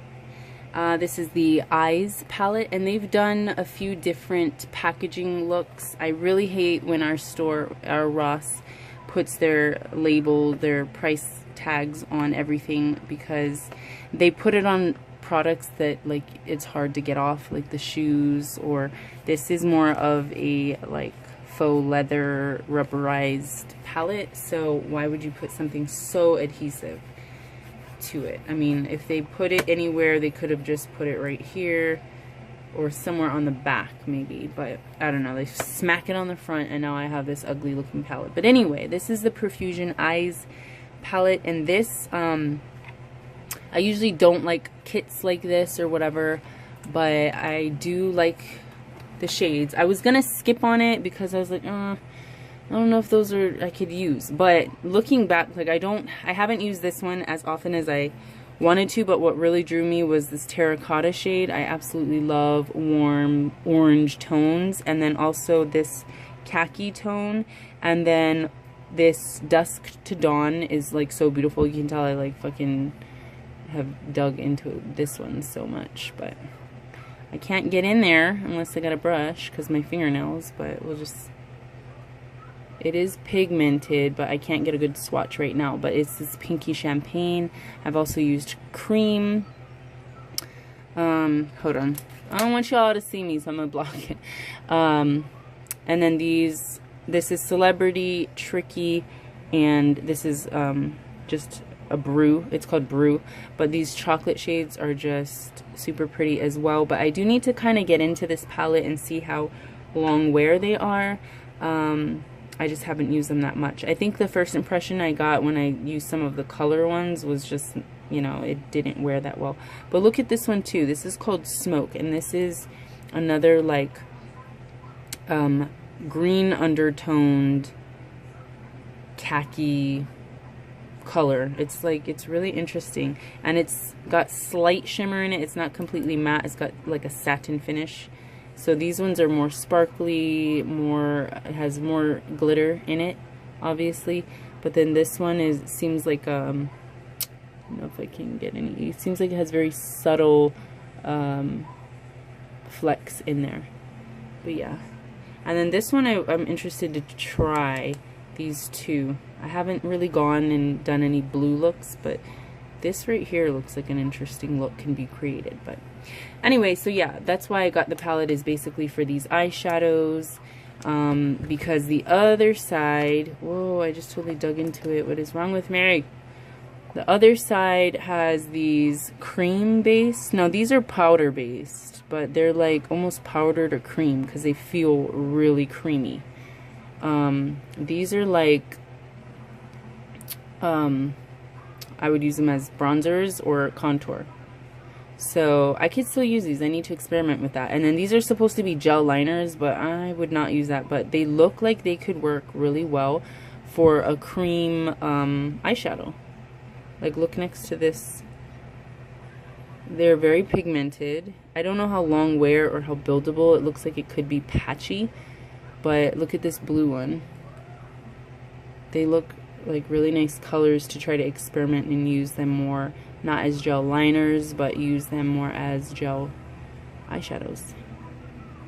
This is the Eyes palette, and they've done a few different packaging looks. I really hate when our Ross puts their label, their price tags on everything, because they put it on products that like it's hard to get off, like the shoes, or this is more of a like faux leather rubberized palette, so why would you put something so adhesive to it? I mean, if they put it anywhere, they could have just put it right here or somewhere on the back maybe, but I don't know, they smack it on the front and now I have this ugly looking palette. But anyway, this is the Profusion Eyes palette, and this I usually don't like kits like this or whatever, but I do like the shades. I was gonna skip on it because I was like, I don't know if those are I could use, but looking back, like I haven't used this one as often as I wanted to, but what really drew me was this terracotta shade. I absolutely love warm orange tones, and then also this khaki tone, and then this dusk to dawn is like so beautiful. You can tell I like fucking have dug into this one so much, but I can't get in there unless I got a brush because my fingernails, but we'll just... It is pigmented, but I can't get a good swatch right now. But it's this pinky champagne. I've also used cream. Hold on. I don't want y'all to see me, so I'm going to block it. And then this is Celebrity, Tricky, and this is just a Brew. It's called Brew. But these chocolate shades are just super pretty as well. But I do need to kind of get into this palette and see how long wear they are. I just haven't used them that much. I think the first impression I got when I used some of the color ones was just, you know, it didn't wear that well. But look at this one too. This is called Smoke, and this is another like green undertoned khaki color. It's like, it's really interesting, and it's got slight shimmer in it. It's not completely matte. It's got like a satin finish. So these ones are more sparkly, it has more glitter in it, obviously. But then this one seems like, I don't know if I can get any, it seems like it has very subtle flecks in there. But yeah. And then this one I'm interested to try, these two. I haven't really gone and done any blue looks, but this right here looks like an interesting look can be created. But anyway, so yeah, that's why I got the palette, is basically for these eyeshadows, because the other side, whoa, I just totally dug into it. What is wrong with Mary? The other side has these cream based. Now these are powder based, but they're like almost powdered or cream because they feel really creamy. These are like I would use them as bronzers or contour. So I could still use these. I need to experiment with that. And then these are supposed to be gel liners, but I would not use that. But they look like they could work really well for a cream eyeshadow. Like, look next to this. They're very pigmented. I don't know how long wear or how buildable. It looks like it could be patchy. But look at this blue one. They look like really nice colors to try to experiment and use them more, not as gel liners, but use them more as gel eyeshadows.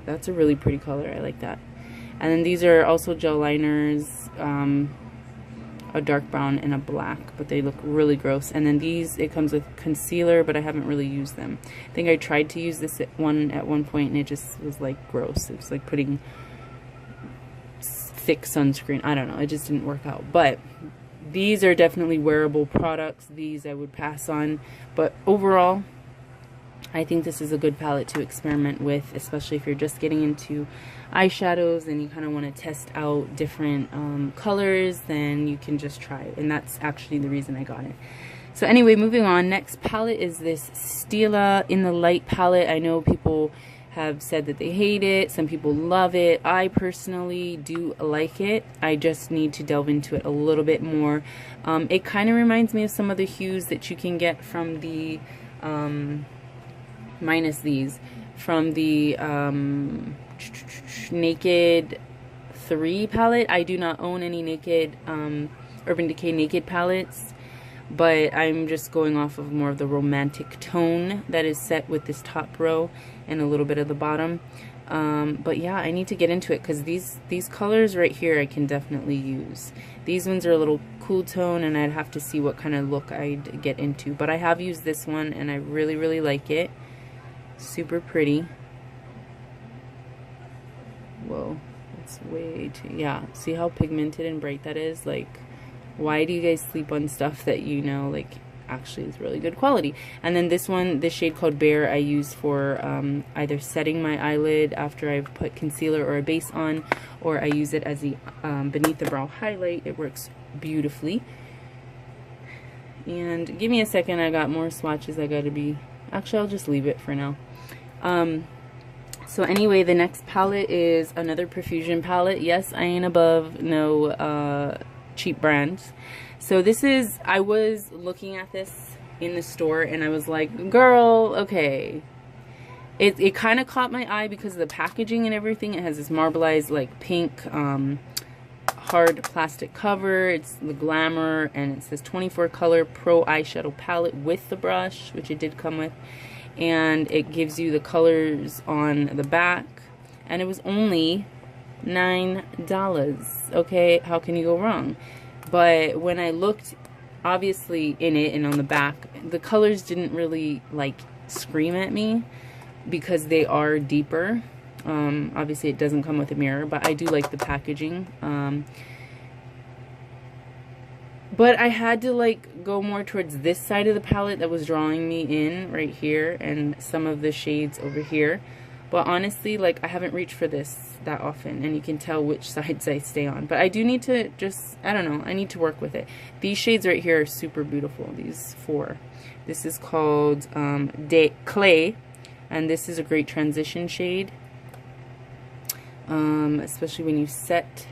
That's a really pretty color. I like that. And then these are also gel liners, a dark brown and a black, but they look really gross. And then these, it comes with concealer, but I haven't really used them. I think I tried to use this at one point and it just was like gross. It was like putting thick sunscreen. I don't know, it just didn't work out. But these are definitely wearable products. These I would pass on, but overall I think this is a good palette to experiment with, especially if you're just getting into eyeshadows and you kind of want to test out different colors. Then you can just try it, and that's actually the reason I got it. So anyway, moving on. Next palette is this Stila in the Light palette. I know people have said that they hate it. Some people love it. I personally do like it. I just need to delve into it a little bit more. It kind of reminds me of some of the hues that you can get from the, minus these, from the Naked 3 palette. I do not own any Naked, Urban Decay Naked palettes, but I'm just going off of more of the romantic tone that is set with this top row and a little bit of the bottom. But yeah, I need to get into it because these colors right here I can definitely use. These ones are a little cool tone, and I'd have to see what kind of look I'd get into. But I have used this one and I really, really like it. Super pretty. Whoa, it's way too, yeah. See how pigmented and bright that is? Like, why do you guys sleep on stuff that you know, like, actually is really good quality? And then this one, this shade called Bear, I use for either setting my eyelid after I've put concealer or a base on, or I use it as the beneath the brow highlight. It works beautifully. And give me a second, I got more swatches I gotta be, actually I'll just leave it for now. So anyway, the next palette is another Profusion palette. Yes, I ain't above no cheap brands. So this is, I was looking at this in the store and I was like, girl, okay. It kind of caught my eye because of the packaging and everything. It has this marbleized like pink hard plastic cover. It's the Glamour, and it says 24 color pro eyeshadow palette with the brush, which it did come with. And it gives you the colors on the back, and it was only $9. Okay, how can you go wrong? But when I looked, obviously in it and on the back, the colors didn't really like scream at me because they are deeper. Obviously it doesn't come with a mirror, but I do like the packaging. But I had to like go more towards this side of the palette that was drawing me in right here, and some of the shades over here. But honestly, like, I haven't reached for this that often, and you can tell which sides I stay on. But I do need to just, I don't know, I need to work with it. These shades right here are super beautiful, these 4. This is called Clay, and this is a great transition shade. Especially when you set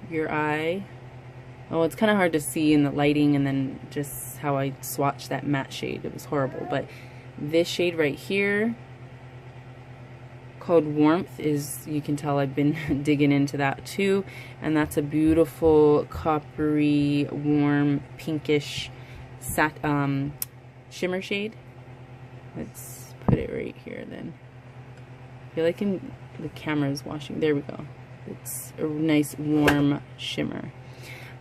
your eye. Oh, it's kind of hard to see in the lighting, and then just how I swatched that matte shade. It was horrible. But this shade right here, called Warmth, is, you can tell I've been digging into that too. And that's a beautiful coppery, warm, pinkish shimmer shade. Let's put it right here then. I feel like the camera is washing. There we go. It's a nice warm shimmer.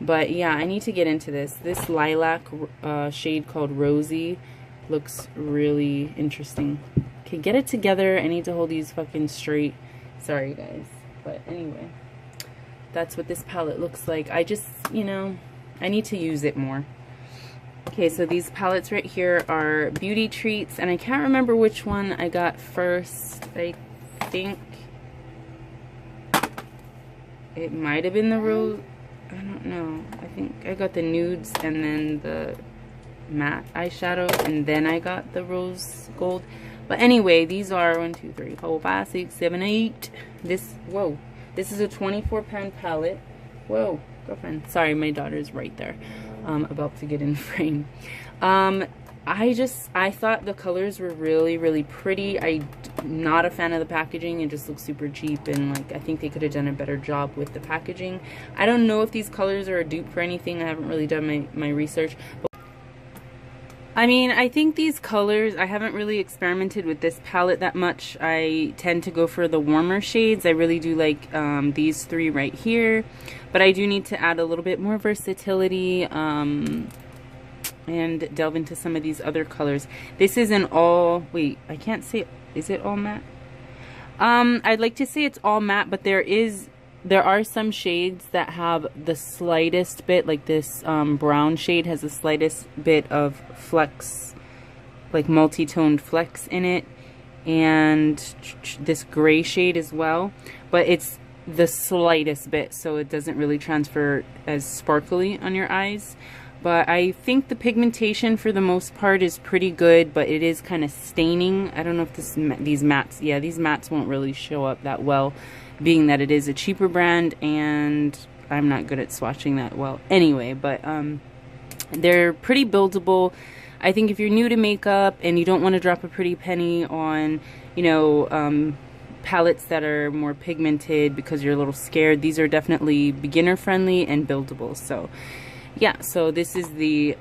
But yeah, I need to get into this. This lilac shade called Rosy looks really interesting. Okay, get it together. I need to hold these fucking straight. Sorry, guys. But anyway, that's what this palette looks like. I just, you know, I need to use it more. Okay, so these palettes right here are Beauty Treats, and I can't remember which one I got first. I think it might have been the Rose. I don't know. I think I got the nudes and then the matte eyeshadow, and then I got the rose gold. But anyway, these are 1, 2, 3, 4, 5, 6, 7, 8. This, whoa, this is a 24-pound palette. Whoa, girlfriend. Sorry, my daughter's right there, about to get in frame. I thought the colors were really, really pretty. I'm not a fan of the packaging. It just looks super cheap, and like, I think they could have done a better job with the packaging. I don't know if these colors are a dupe for anything. I haven't really done my research. But I mean, I think these colors, I haven't really experimented with this palette that much. I tend to go for the warmer shades. I really do like these 3 right here. But I do need to add a little bit more versatility and delve into some of these other colors. This is an all, wait, I can't say, is it all matte? I'd like to say it's all matte, but there are some shades that have the slightest bit, like this brown shade has the slightest bit of flex, like multi-toned flex in it, and this gray shade as well, but it's the slightest bit, so it doesn't really transfer as sparkly on your eyes. But I think the pigmentation for the most part is pretty good, but it is kind of staining. I don't know if these mattes, yeah, these mattes won't really show up that well, being that it is a cheaper brand, and I'm not good at swatching that well anyway. But they're pretty buildable. I think if you're new to makeup and you don't want to drop a pretty penny on, you know, palettes that are more pigmented because you're a little scared, these are definitely beginner friendly and buildable. So yeah, so this is the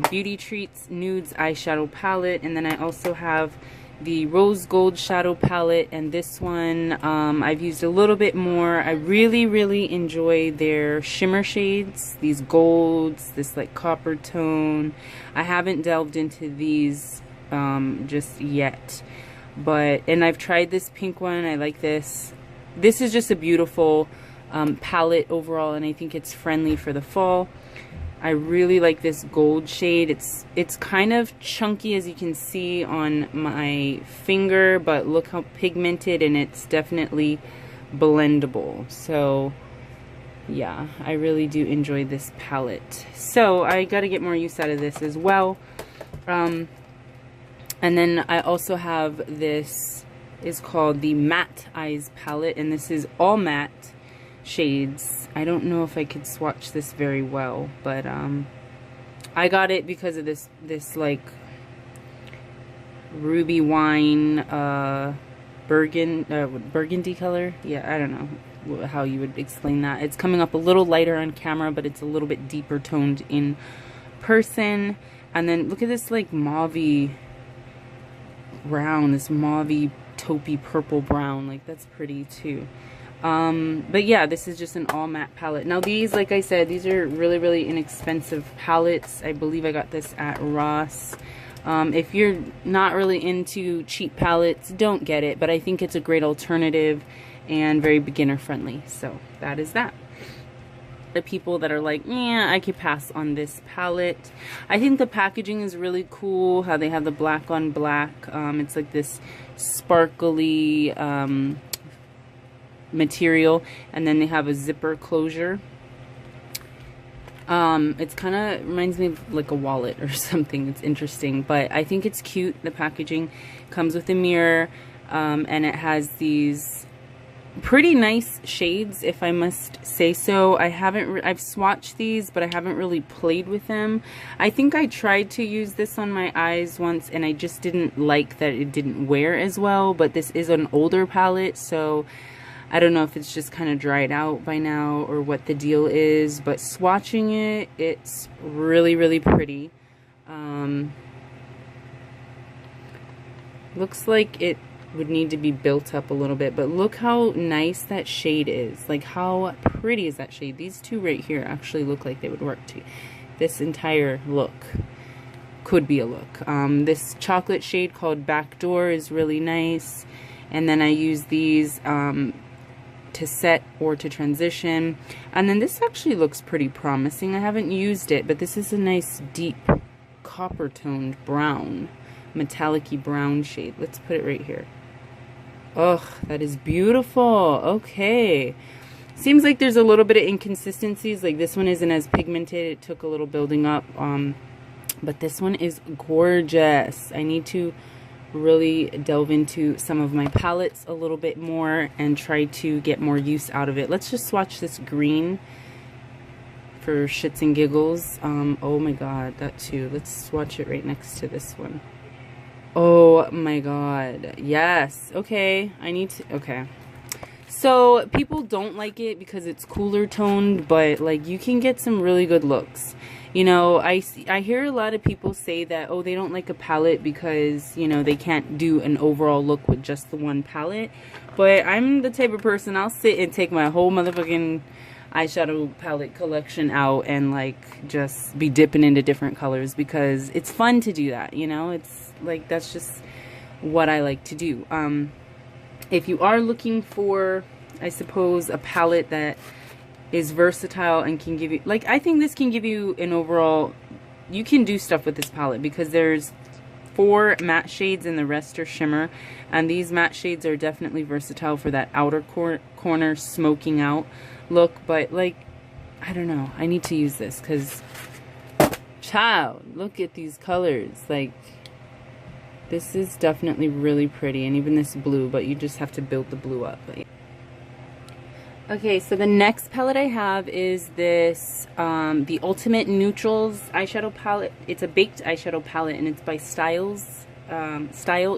Beauty Treats Nudes Eyeshadow Palette, and then I also have the Rose Gold Shadow Palette, and this one I've used a little bit more. I really enjoy their shimmer shades, these golds, this like copper tone. I haven't delved into these just yet, and I've tried this pink one. I like this. This is just a beautiful palette overall, and I think it's friendly for the fall. I really like this gold shade. It's kind of chunky, as you can see on my finger, but look how pigmented, and it's definitely blendable. So yeah, I really do enjoy this palette. So I got to get more use out of this as well. And then I also have this, is called the Matte Eyes palette, and this is all matte shades. I don't know if I could swatch this very well, but I got it because of this like ruby wine burgundy color. Yeah, I don't know how you would explain that. It's coming up a little lighter on camera, but it's a little bit deeper toned in person. And then look at this like mauvey brown, this mauvey taupey purple brown, like that's pretty too. But yeah, this is just an all matte palette. Now these, like I said, these are really inexpensive palettes. I believe I got this at Ross. If you're not really into cheap palettes, don't get it, but I think it's a great alternative and very beginner friendly. So that is that. The people that are like, yeah, I could pass on this palette. I think the packaging is really cool, how they have the black on black. It's like this sparkly material, and then they have a zipper closure. It's kind of reminds me of like a wallet or something. It's interesting, but I think it's cute. The packaging comes with a mirror, and it has these pretty nice shades, if I must say so. I've swatched these, but I haven't really played with them. I think I tried to use this on my eyes once, and I just didn't like that it didn't wear as well. But this is an older palette, so I don't know if it's just kind of dried out by now or what the deal is, but swatching it, it's really pretty. Looks like it would need to be built up a little bit, but look how nice that shade is. Like, how pretty is that shade? These two right here actually look like they would work too. This entire look could be a look. This chocolate shade called Backdoor is really nice, and then I use these to set or to transition. And then this actually looks pretty promising. I haven't used it, but this is a nice deep copper toned brown, metallic-y brown shade. Let's put it right here. Oh, that is beautiful. Okay, seems like there's a little bit of inconsistencies. Like this one isn't as pigmented, it took a little building up, but this one is gorgeous. I need to really delve into some of my palettes a little bit more and try to get more use out of it. Let's just swatch this green for shits and giggles. Oh my god, that too. Let's swatch it right next to this one. Oh my god, yes. Okay, I need to, okay. So people don't like it because it's cooler toned, but like you can get some really good looks. You know, I hear a lot of people say that, oh, they don't like a palette because, you know, they can't do an overall look with just the one palette. But I'm the type of person, I'll sit and take my whole motherfucking eyeshadow palette collection out and like just be dipping into different colors because it's fun to do that, you know? It's like, that's just what I like to do. If you are looking for, I suppose, a palette that is versatile and can give you, like, I think this can give you an overall, you can do stuff with this palette because there's 4 matte shades and the rest are shimmer, and these matte shades are definitely versatile for that outer corner smoking out look. But like, I don't know, I need to use this because Child, look at these colors. Like, this is definitely really pretty, and even this blue, but you just have to build the blue up. Okay, so the next palette I have is this, the Ultimate Neutrals eyeshadow palette. It's a baked eyeshadow palette, and it's by Style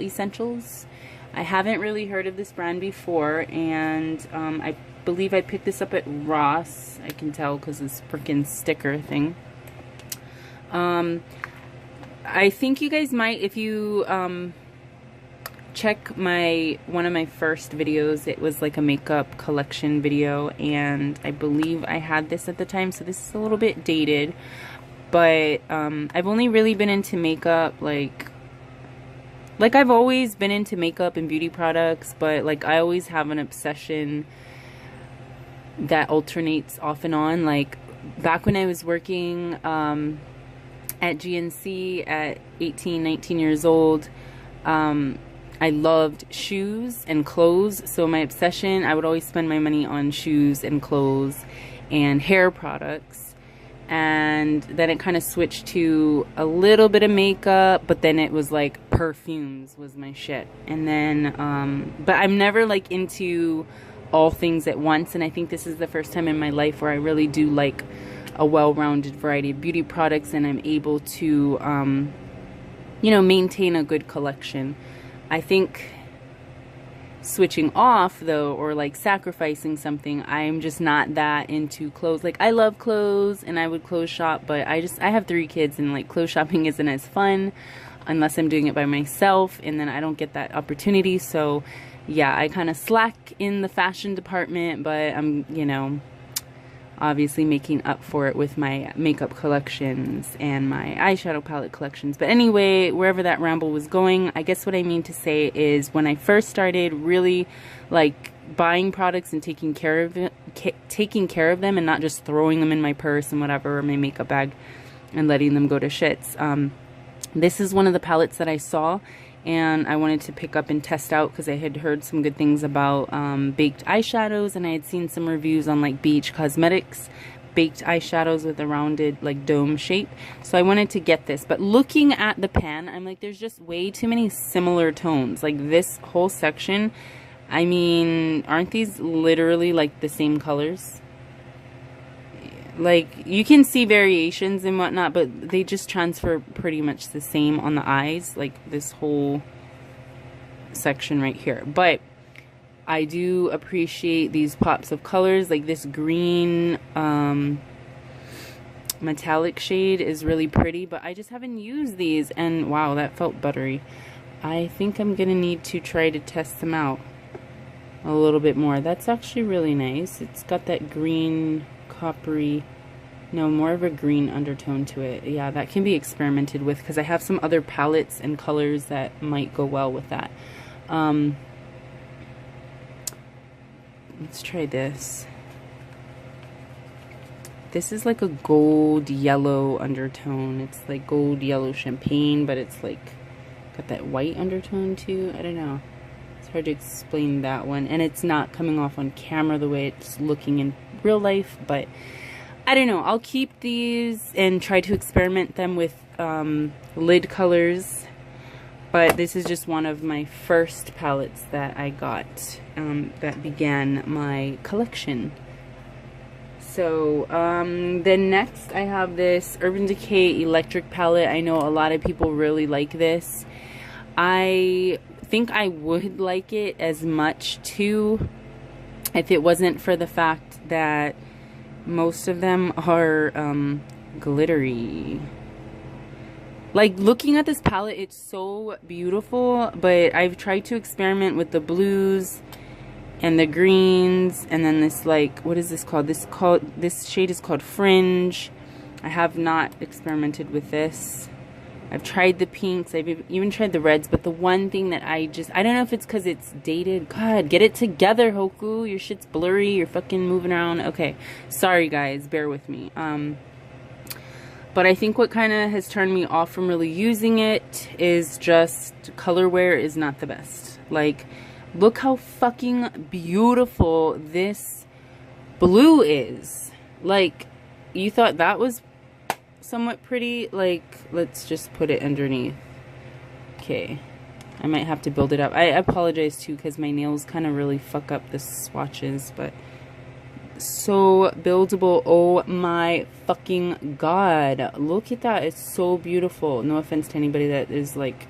Essentials. I haven't really heard of this brand before, and I believe I picked this up at Ross. I can tell because this freaking sticker thing. I think you guys might, if you check one of my first videos, it was like a makeup collection video, and I believe I had this at the time, so this is a little bit dated, but I've only really been into makeup like I've always been into makeup and beauty products, but like I always have an obsession that alternates off and on. Like back when I was working at GNC at 18, 19 years old, I loved shoes and clothes, so my obsession, I would always spend my money on shoes and clothes and hair products. And then it kind of switched to a little bit of makeup, but then it was like perfumes was my shit. And then but I'm never like into all things at once, and I think this is the first time in my life where I really do like a well-rounded variety of beauty products, and I'm able to you know, maintain a good collection. I think switching off though, or like sacrificing something, I'm just not that into clothes. Like I love clothes and I would clothes shop, but I have 3 kids, and like clothes shopping isn't as fun unless I'm doing it by myself, and then I don't get that opportunity. So yeah, I kind of slack in the fashion department, but I'm, you know, obviously making up for it with my makeup collections and my eyeshadow palette collections. But anyway, wherever that ramble was going, I guess what I mean to say is when I first started really like buying products and taking care of them and not just throwing them in my purse and whatever, or my makeup bag, and letting them go to shits. This is one of the palettes that I saw and I wanted to pick up and test out because I had heard some good things about baked eyeshadows, and I had seen some reviews on like Beach Cosmetics baked eyeshadows with a rounded like dome shape. So I wanted to get this, but looking at the pan, I'm like, there's just way too many similar tones. Like this whole section, I mean, aren't these literally like the same colors? Like you can see variations and whatnot, but they just transfer pretty much the same on the eyes, like this whole section right here. But I do appreciate these pops of colors, like this green metallic shade is really pretty, but I just haven't used these, and wow, that felt buttery. I think I'm gonna need to try to test them out a little bit more. That's actually really nice. It's got that green coppery, no, more of a green undertone to it. Yeah, that can be experimented with because I have some other palettes and colors that might go well with that. Let's try this. This is like a gold yellow undertone. It's like gold yellow champagne, but it's like got that white undertone too. I don't know. It's hard to explain that one, and it's not coming off on camera the way it's looking in real life, but I don't know. I'll keep these and try to experiment them with lid colors, but this is just one of my first palettes that I got that began my collection. So then next I have this Urban Decay Electric palette. I know a lot of people really like this. I think I would like it as much too if it wasn't for the fact that most of them are glittery. Like looking at this palette, it's so beautiful, but I've tried to experiment with the blues and the greens, and then this, like, what is this called? This shade is called Fringe. I have not experimented with this. I've tried the pinks, I've even tried the reds, but the one thing that I don't know if it's because it's dated. God, get it together, Hoku. Your shit's blurry, you're fucking moving around. Okay, sorry guys, bear with me. But I think what kind of has turned me off from really using it is just colorware is not the best. Like, look how fucking beautiful this blue is. Like, you thought that was somewhat pretty. Like, let's just put it underneath. Okay. I might have to build it up. I apologize too, because my nails kind of really fuck up the swatches, but so buildable. Oh my fucking god. Look at that. It's so beautiful. No offense to anybody that is like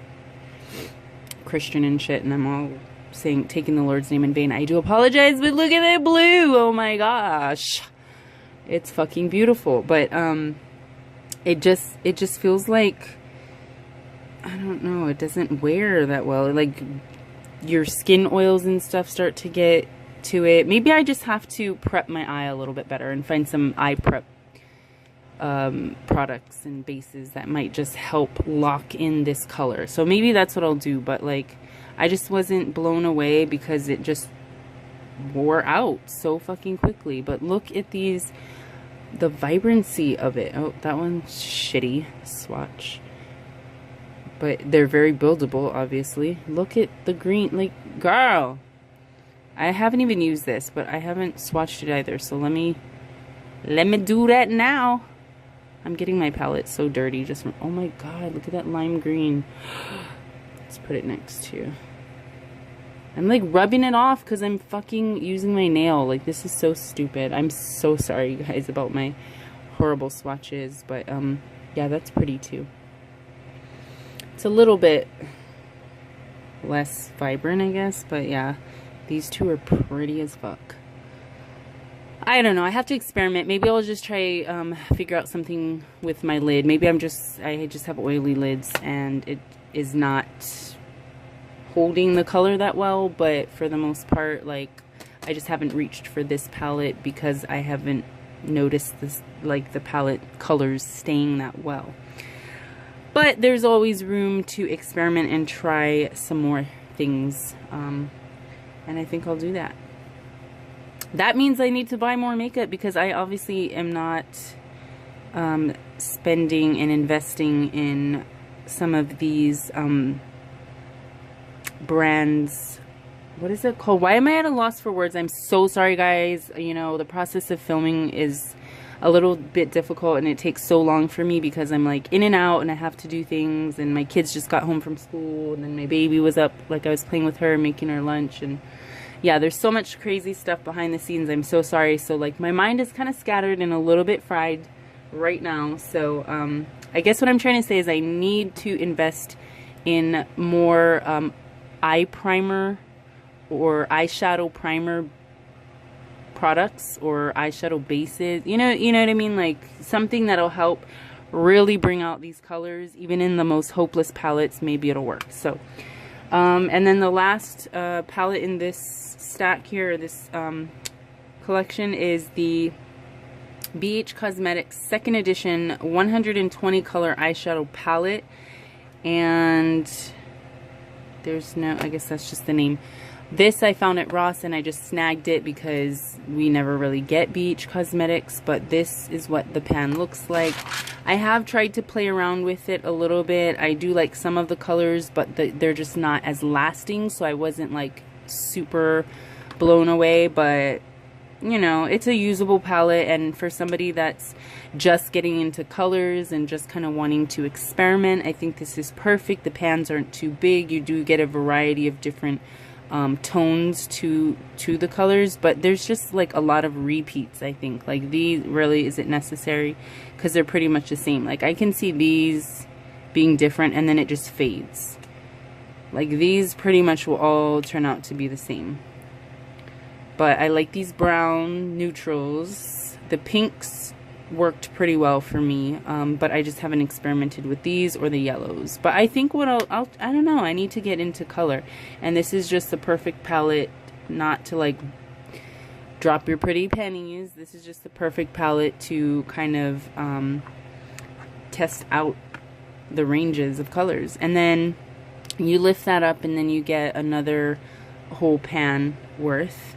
Christian and shit, and I'm all saying, taking the Lord's name in vain. I do apologize, but look at that blue. Oh my gosh. It's fucking beautiful. But it just feels like, I don't know, it doesn't wear that well. Like, your skin oils and stuff start to get to it. Maybe I just have to prep my eye a little bit better and find some eye prep products and bases that might just help lock in this color. So maybe that's what I'll do. But like, I just wasn't blown away because it just wore out so fucking quickly. But look at these, the vibrancy of it. Oh, that one's shitty swatch. But they're very buildable, obviously. Look at the green. Like, girl. I haven't even used this, but I haven't swatched it either. So let me do that now. I'm getting my palette so dirty just from, oh my god, look at that lime green. Let's put it next to. I'm like rubbing it off because I'm fucking using my nail. Like, this is so stupid. I'm so sorry, you guys, about my horrible swatches. But yeah, that's pretty too. It's a little bit less vibrant, I guess, but yeah, these two are pretty as fuck. I don't know, I have to experiment. Maybe I'll just try figure out something with my lid. Maybe I just have oily lids and it is not holding the color that well, but for the most part, like, I just haven't reached for this palette because I haven't noticed this, like, the palette colors staying that well. But there's always room to experiment and try some more things. And I think I'll do that. That means I need to buy more makeup because I obviously am not spending and investing in some of these brands. What is it called? Why am I at a loss for words? I'm so sorry, guys. You know, the process of filming is a little bit difficult and it takes so long for me because I'm like in and out and I have to do things, and my kids just got home from school, and then my baby was up, like I was playing with her, making her lunch, and yeah, there's so much crazy stuff behind the scenes. I'm so sorry. So like, my mind is kind of scattered and a little bit fried right now. So I guess what I'm trying to say is I need to invest in more eye primer or eyeshadow primer products or eyeshadow bases, you know what I mean, like something that'll help really bring out these colors even in the most hopeless palettes. Maybe it'll work. So and then the last palette in this stack here, this collection, is the BH Cosmetics second edition 120 color eyeshadow palette, and there's no, I guess that's just the name. This I found at Ross and I just snagged it because we never really get BH Cosmetics, but this is what the pan looks like. I have tried to play around with it a little bit. I do like some of the colors, but they're just not as lasting, so I wasn't like super blown away. But you know, it's a usable palette, and for somebody that's just getting into colors and just kind of wanting to experiment, I think this is perfect. The pans aren't too big. You do get a variety of different tones to the colors, but there's just like a lot of repeats. I think like these really isn't necessary because they're pretty much the same. Like I can see these being different and then it just fades. Like these pretty much will all turn out to be the same. But I like these brown neutrals. The pinks worked pretty well for me, but I just haven't experimented with these or the yellows. But I think what I don't know, I need to get into color, and this is just the perfect palette, not to like drop your pretty pennies. This is just the perfect palette to kind of test out the ranges of colors. And then you lift that up and then you get another whole pan worth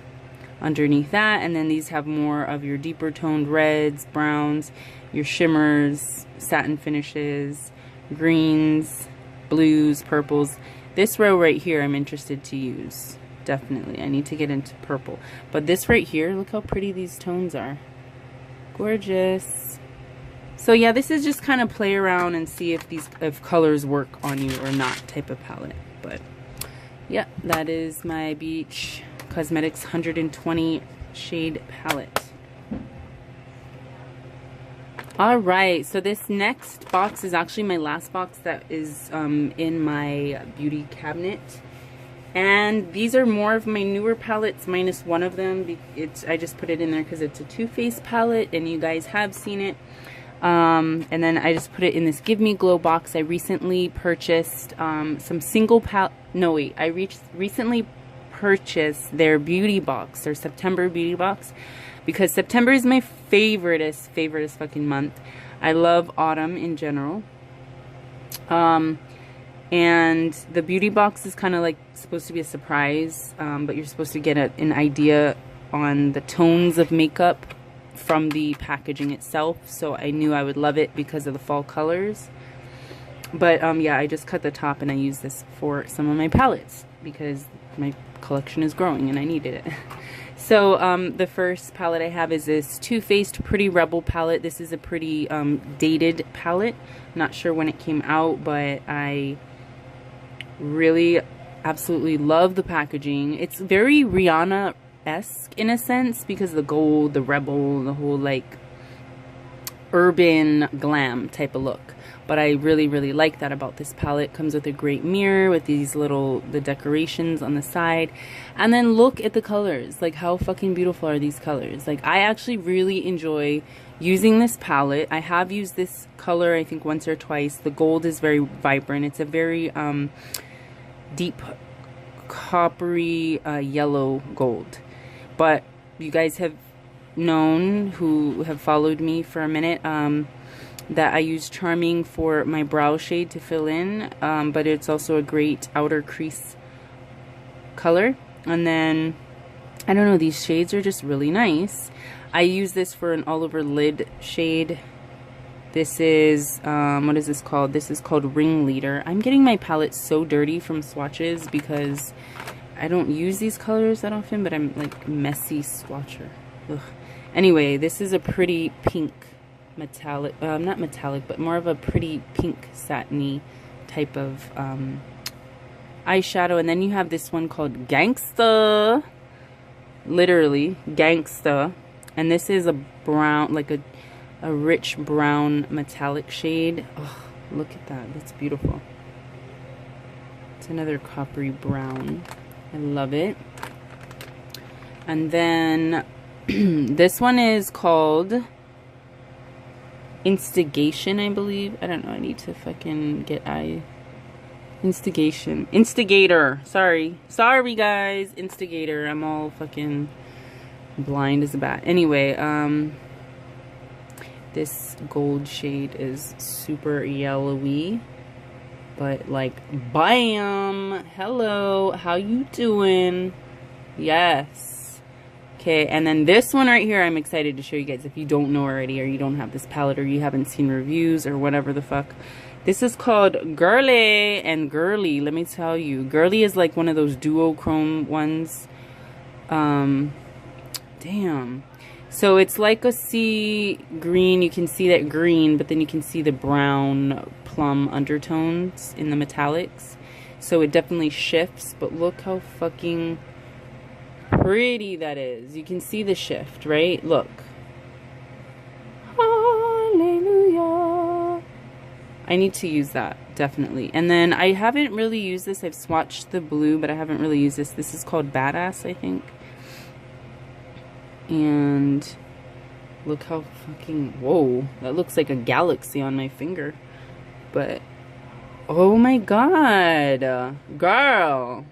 underneath that, and then these have more of your deeper toned reds, browns, your shimmers, satin finishes, greens, blues, purples. This row right here I'm interested to use. Definitely, I need to get into purple. But this right here, look how pretty these tones are. Gorgeous. So yeah, this is just kind of play around and see if colors work on you or not type of palette. But yeah, that is my Beach Cosmetics 120 shade palette. Alright, so this next box is actually my last box that is in my beauty cabinet. And these are more of my newer palettes, minus one of them. I just put it in there because it's a Too Faced palette and you guys have seen it. And then I just put it in this Give Me Glow box. I recently purchased some single palette. No wait, I recently purchased their beauty box, their September beauty box. Because September is my favoriteest fucking month. I love autumn in general. And the beauty box is kind of like supposed to be a surprise. But you're supposed to get an idea on the tones of makeup from the packaging itself. So I knew I would love it because of the fall colors. But yeah, I just cut the top and I use this for some of my palettes. Because my collection is growing and I needed it. So the first palette I have is this Too Faced Pretty Rebel palette. This is a pretty dated palette. Not sure when it came out, but I really absolutely love the packaging. It's very Rihanna-esque in a sense because the gold, the rebel, the whole like urban glam type of look. But I really like that about this palette. Comes with a great mirror with these the decorations on the side. And then look at the colors. Like, how fucking beautiful are these colors? Like, I actually really enjoy using this palette. I have used this color, I think, once or twice. The gold is very vibrant. It's a very deep coppery yellow gold. But you guys have known, who have followed me for a minute, that I use Charming for my brow shade to fill in, but it's also a great outer crease color. And then, I don't know, these shades are just really nice. I use this for an all over lid shade. This is, what is this called? This is called Ringleader. I'm getting my palette so dirty from swatches because I don't use these colors that often, but I'm like messy swatcher. Ugh. Anyway, this is a pretty pink metallic, not metallic, but more of a pretty pink satiny type of eyeshadow. And then you have this one called Gangsta, literally Gangsta, and this is a brown, like a rich brown metallic shade. Oh, look at that, that's beautiful. It's another coppery brown. I love it. And then this one is called Instigation, I believe. I don't know, I need to fucking get Instigator. Sorry guys, Instigator. I'm all fucking blind as a bat. Anyway, this gold shade is super yellowy, but like, bam, hello, how you doing? Yes. Okay, and then this one right here, I'm excited to show you guys if you don't know already, or you don't have this palette, or you haven't seen reviews, or whatever the fuck. This is called Girly, and Girly, let me tell you, Girly is like one of those duochrome ones. Damn. So it's like a sea green. You can see that green, but then you can see the brown plum undertones in the metallics. So it definitely shifts, but look how fucking pretty that is. You can see the shift, right? Look. Hallelujah. I need to use that, definitely. And then I haven't really used this. I've swatched the blue, but I haven't really used this. This is called Badass, I think. And look how fucking, whoa, that looks like a galaxy on my finger. But oh my god, girl,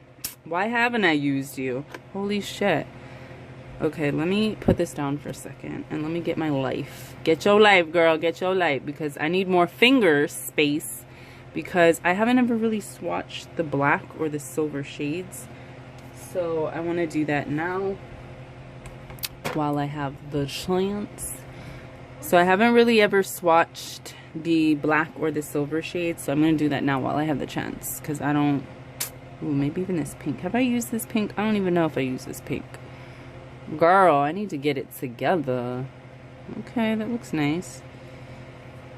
why haven't I used you? Holy shit. Okay, let me put this down for a second and let me get my life. Get your life, girl, get your life, because I need more finger space, because I haven't ever really swatched the black or the silver shades. So I want to do that now while I have the chance. So I haven't really ever swatched the black or the silver shades, so I'm going to do that now while I have the chance, because I don't, ooh, maybe even this pink. Have I used this pink? I don't even know if I use this pink. Girl, I need to get it together. Okay, that looks nice.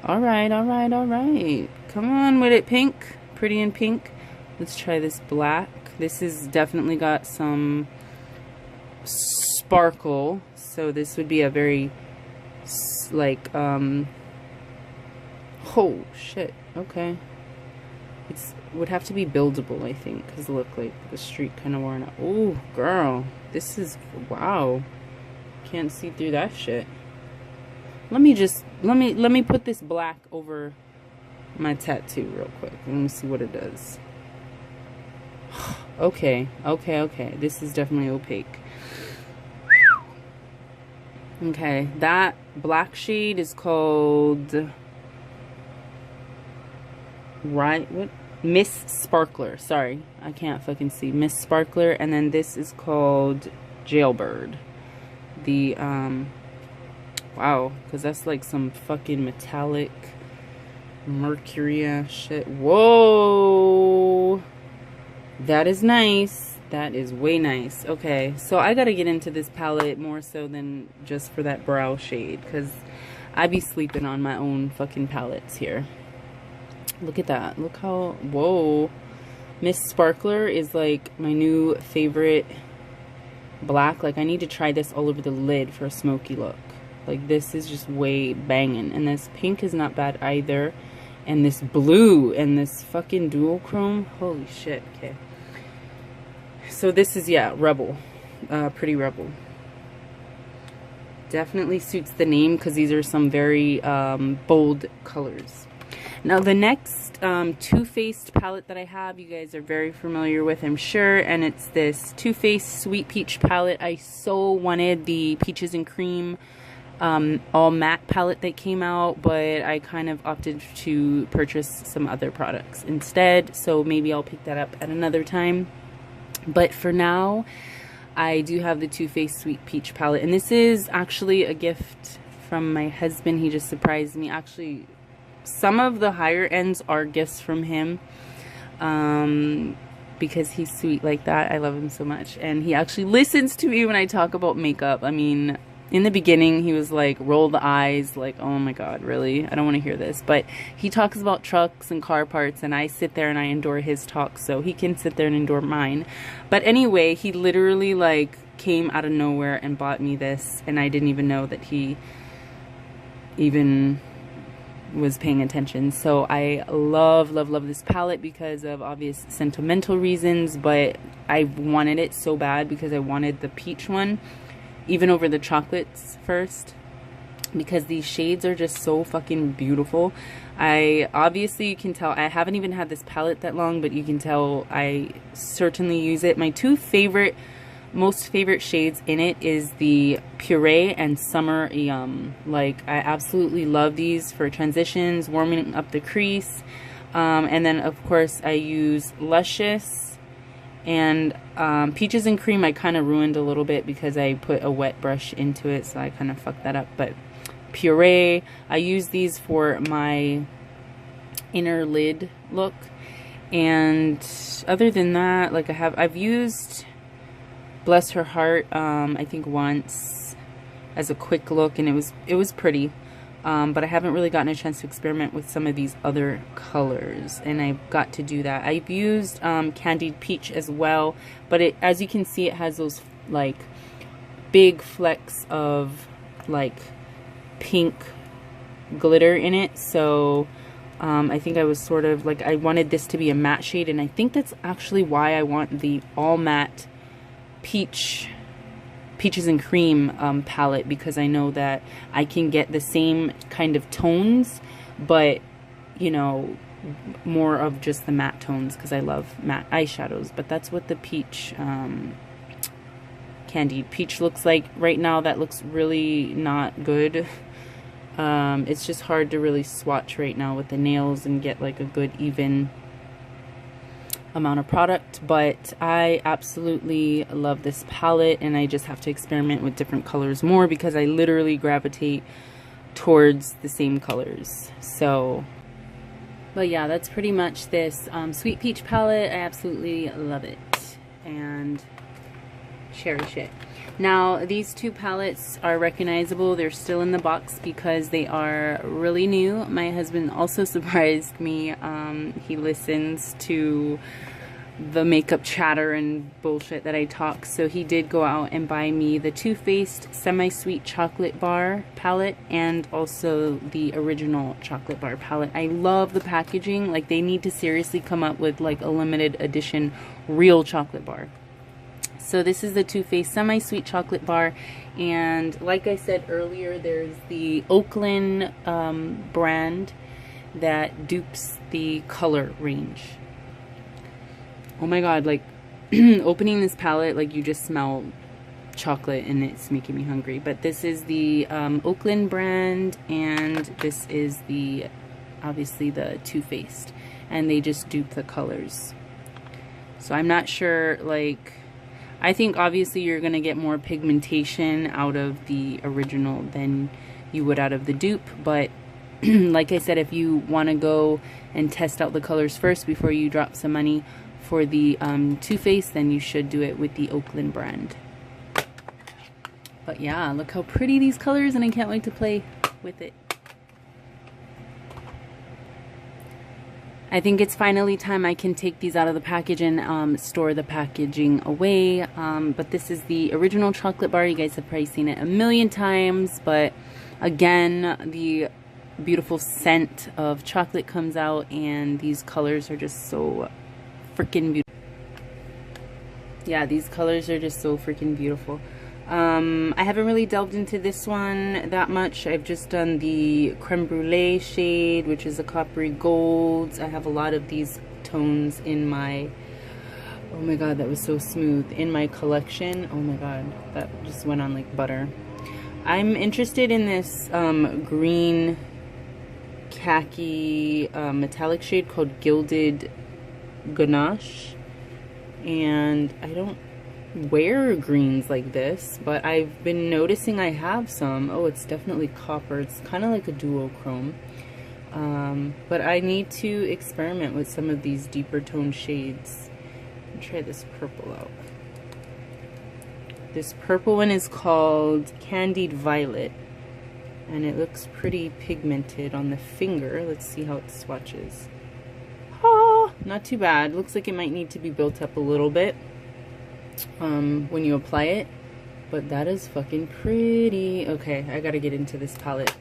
All right, all right, all right. Come on with it, pink. Pretty in pink. Let's try this black. This has definitely got some sparkle. So this would be a very, like, oh, shit. Okay. It's would have to be buildable, I think, because look, like the streak kind of worn out. Oh, girl, this is, wow. Can't see through that shit. Let me just let me put this black over my tattoo real quick. Let me see what it does. Okay, okay, okay. This is definitely opaque. Okay, that black shade is called what? Miss Sparkler. Sorry, I can't fucking see. Miss Sparkler. And then this is called Jailbird. The wow, because that's like some fucking metallic mercury shit. Whoa, that is nice. That is way nice. Okay, so I gotta get into this palette more so than just for that brow shade, because I be sleeping on my own fucking palettes here. Look at that. Look how, whoa. Miss Sparkler is like my new favorite black. Like, I need to try this all over the lid for a smoky look. Like, this is just way banging. And this pink is not bad either. And this blue and this fucking dual chrome. Holy shit. Okay. So this is, yeah, Rebel. Pretty Rebel. Definitely suits the name because these are some very bold colors. Now the next Too Faced palette that I have, you guys are very familiar with, I'm sure, and it's this Too Faced Sweet Peach palette. I so wanted the Peaches and Cream all matte palette that came out, but I kind of opted to purchase some other products instead, so maybe I'll pick that up at another time. But for now, I do have the Too Faced Sweet Peach palette, and this is actually a gift from my husband. He just surprised me. Actually, some of the higher ends are gifts from him, because he's sweet like that. I love him so much, and he actually listens to me when I talk about makeup. I mean, in the beginning he was like, roll the eyes, like, oh my god, really? I don't want to hear this. But he talks about trucks and car parts, and I sit there and I endure his talk, so he can sit there and endure mine. But anyway, he literally like came out of nowhere and bought me this, and I didn't even know that he even was paying attention. So I love this palette because of obvious sentimental reasons, but I wanted it so bad because I wanted the peach one even over the chocolates first, because these shades are just so fucking beautiful. I obviously, you can tell I haven't even had this palette that long, but you can tell I certainly use it. My two most favorite shades in it is the Puree and Summer Yum. Like, I absolutely love these for transitions, warming up the crease. And then of course I use Luscious and Peaches and Cream. I kind of ruined a little bit because I put a wet brush into it, so I kind of fucked that up. But Puree, I use these for my inner lid look. And other than that, like, I've used Bless Her Heart, I think once as a quick look, and it was pretty, but I haven't really gotten a chance to experiment with some of these other colors, and I've got to do that. I've used Candied Peach as well, but as you can see, it has those like big flecks of like pink glitter in it, so I think I was sort of like, I wanted this to be a matte shade, and I think that's actually why I want the all matte Peaches and Cream palette, because I know that I can get the same kind of tones, but you know, more of just the matte tones, because I love matte eyeshadows. But that's what the peach Candied Peach looks like right now. That looks really not good. It's just hard to really swatch right now with the nails and get like a good even amount of product, but I absolutely love this palette, and I just have to experiment with different colors more because I literally gravitate towards the same colors. So, but yeah, that's pretty much this Sweet Peach palette. I absolutely love it. And cherish it. Now, these two palettes are recognizable. They're still in the box because they are really new. My husband also surprised me. He listens to the makeup chatter and bullshit that I talk, so he did go out and buy me the Too Faced Semi-Sweet Chocolate Bar palette and also the original chocolate bar palette. I love the packaging. Like, they need to seriously come up with like a limited edition real chocolate bar. So this is the Too Faced Semi-Sweet Chocolate Bar, and like I said earlier, there's the Oakland brand that dupes the color range. Oh my god, like opening this palette, like you just smell chocolate and it's making me hungry. But this is the Oakland brand, and this is the obviously the Too Faced, and they just dupe the colors. So I'm not sure, like, I think obviously you're gonna get more pigmentation out of the original than you would out of the dupe, but like I said, if you want to go and test out the colors first before you drop some money for the Too Faced, then you should do it with the Oakland brand. But yeah, look how pretty these colors, and I can't wait to play with it. I think it's finally time I can take these out of the package and store the packaging away. But this is the original chocolate bar. You guys have probably seen it a million times, but again, the beautiful scent of chocolate comes out, and these colors are just so freaking beautiful. Yeah, these colors are just so freaking beautiful. I haven't really delved into this one that much. I've just done the Creme Brulee shade, which is a coppery gold. I have a lot of these tones in my, oh my god, that was so smooth, in my collection. Oh my god, that just went on like butter. I'm interested in this green khaki metallic shade called Gilded Ganache, and I don't wear greens like this, but I've been noticing I have some. Oh, it's definitely copper. It's kind of like a duochrome, but I need to experiment with some of these deeper tone shades. I'll try this purple out. This purple one is called Candied Violet, and it looks pretty pigmented on the finger. Let's see how it swatches. Oh, not too bad. Looks like it might need to be built up a little bit when you apply it, but that is fucking pretty. Okay, I gotta get into this palette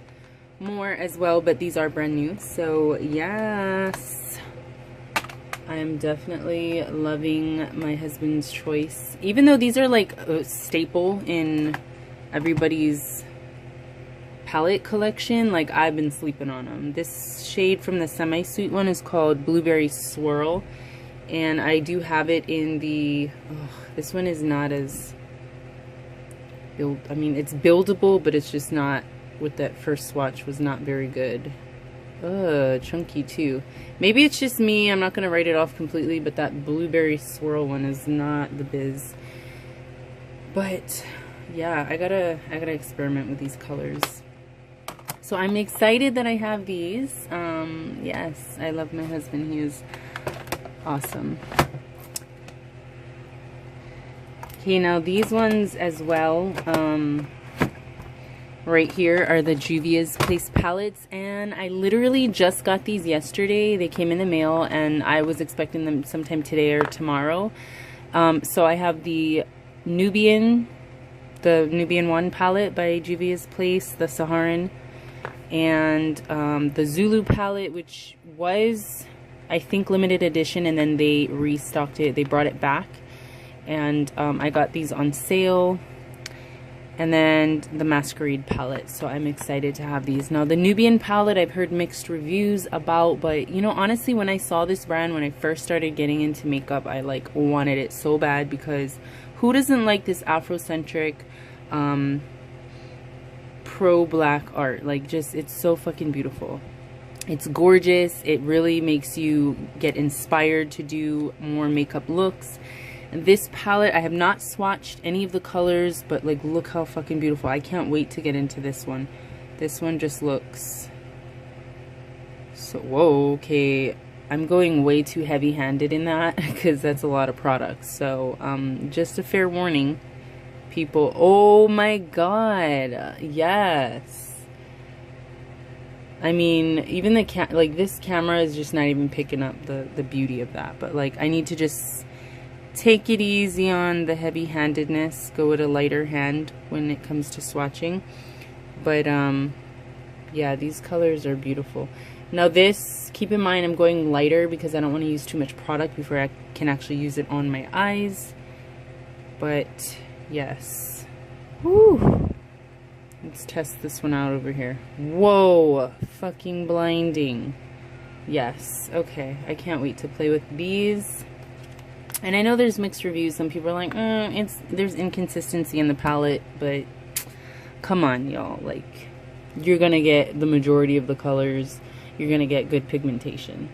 more as well, but these are brand new, so yes, I'm definitely loving my husband's choice, even though these are like a staple in everybody's palette collection. Like, I've been sleeping on them. This shade from the Semi-Sweet one is called Blueberry Swirl, and I do have it in the, this one is not as I mean, it's buildable, but it's just not, with that first swatch, was not very good. Chunky too. Maybe it's just me, I'm not gonna write it off completely, but that Blueberry Swirl one is not the biz. But yeah, I gotta experiment with these colors. So I'm excited that I have these. Yes, I love my husband. He is awesome. Okay, now these ones as well, right here are the Juvia's Place palettes, and I literally just got these yesterday. They came in the mail, and I was expecting them sometime today or tomorrow. So I have the Nubian 1 palette by Juvia's Place, the Saharan, and the Zulu palette, which was, I think, limited edition, and then they restocked it. They brought it back, and I got these on sale. And then the Masquerade palette, so I'm excited to have these. Now the Nubian palette I've heard mixed reviews about, but you know, honestly, when I saw this brand, when I first started getting into makeup, I like wanted it so bad, because who doesn't like this Afrocentric pro black art? Like, just, it's so fucking beautiful. It's gorgeous. It really makes you get inspired to do more makeup looks. And this palette, I have not swatched any of the colors, but like, look how fucking beautiful. I can't wait to get into this one. This one just looks so, whoa, okay. I'm going way too heavy-handed in that, because that's a lot of products. So just a fair warning, people. Oh my god, yes. I mean, even the like this camera is just not even picking up the beauty of that. But like, I need to just take it easy on the heavy-handedness, go with a lighter hand when it comes to swatching. But yeah, these colors are beautiful. Now this, keep in mind, I'm going lighter because I don't want to use too much product before I can actually use it on my eyes. But yes. Woo. Let's test this one out over here. Whoa, fucking blinding. Yes, okay, I can't wait to play with these. And I know there's mixed reviews. Some people are like, there's inconsistency in the palette, but come on, y'all. Like, you're gonna get the majority of the colors. You're gonna get good pigmentation.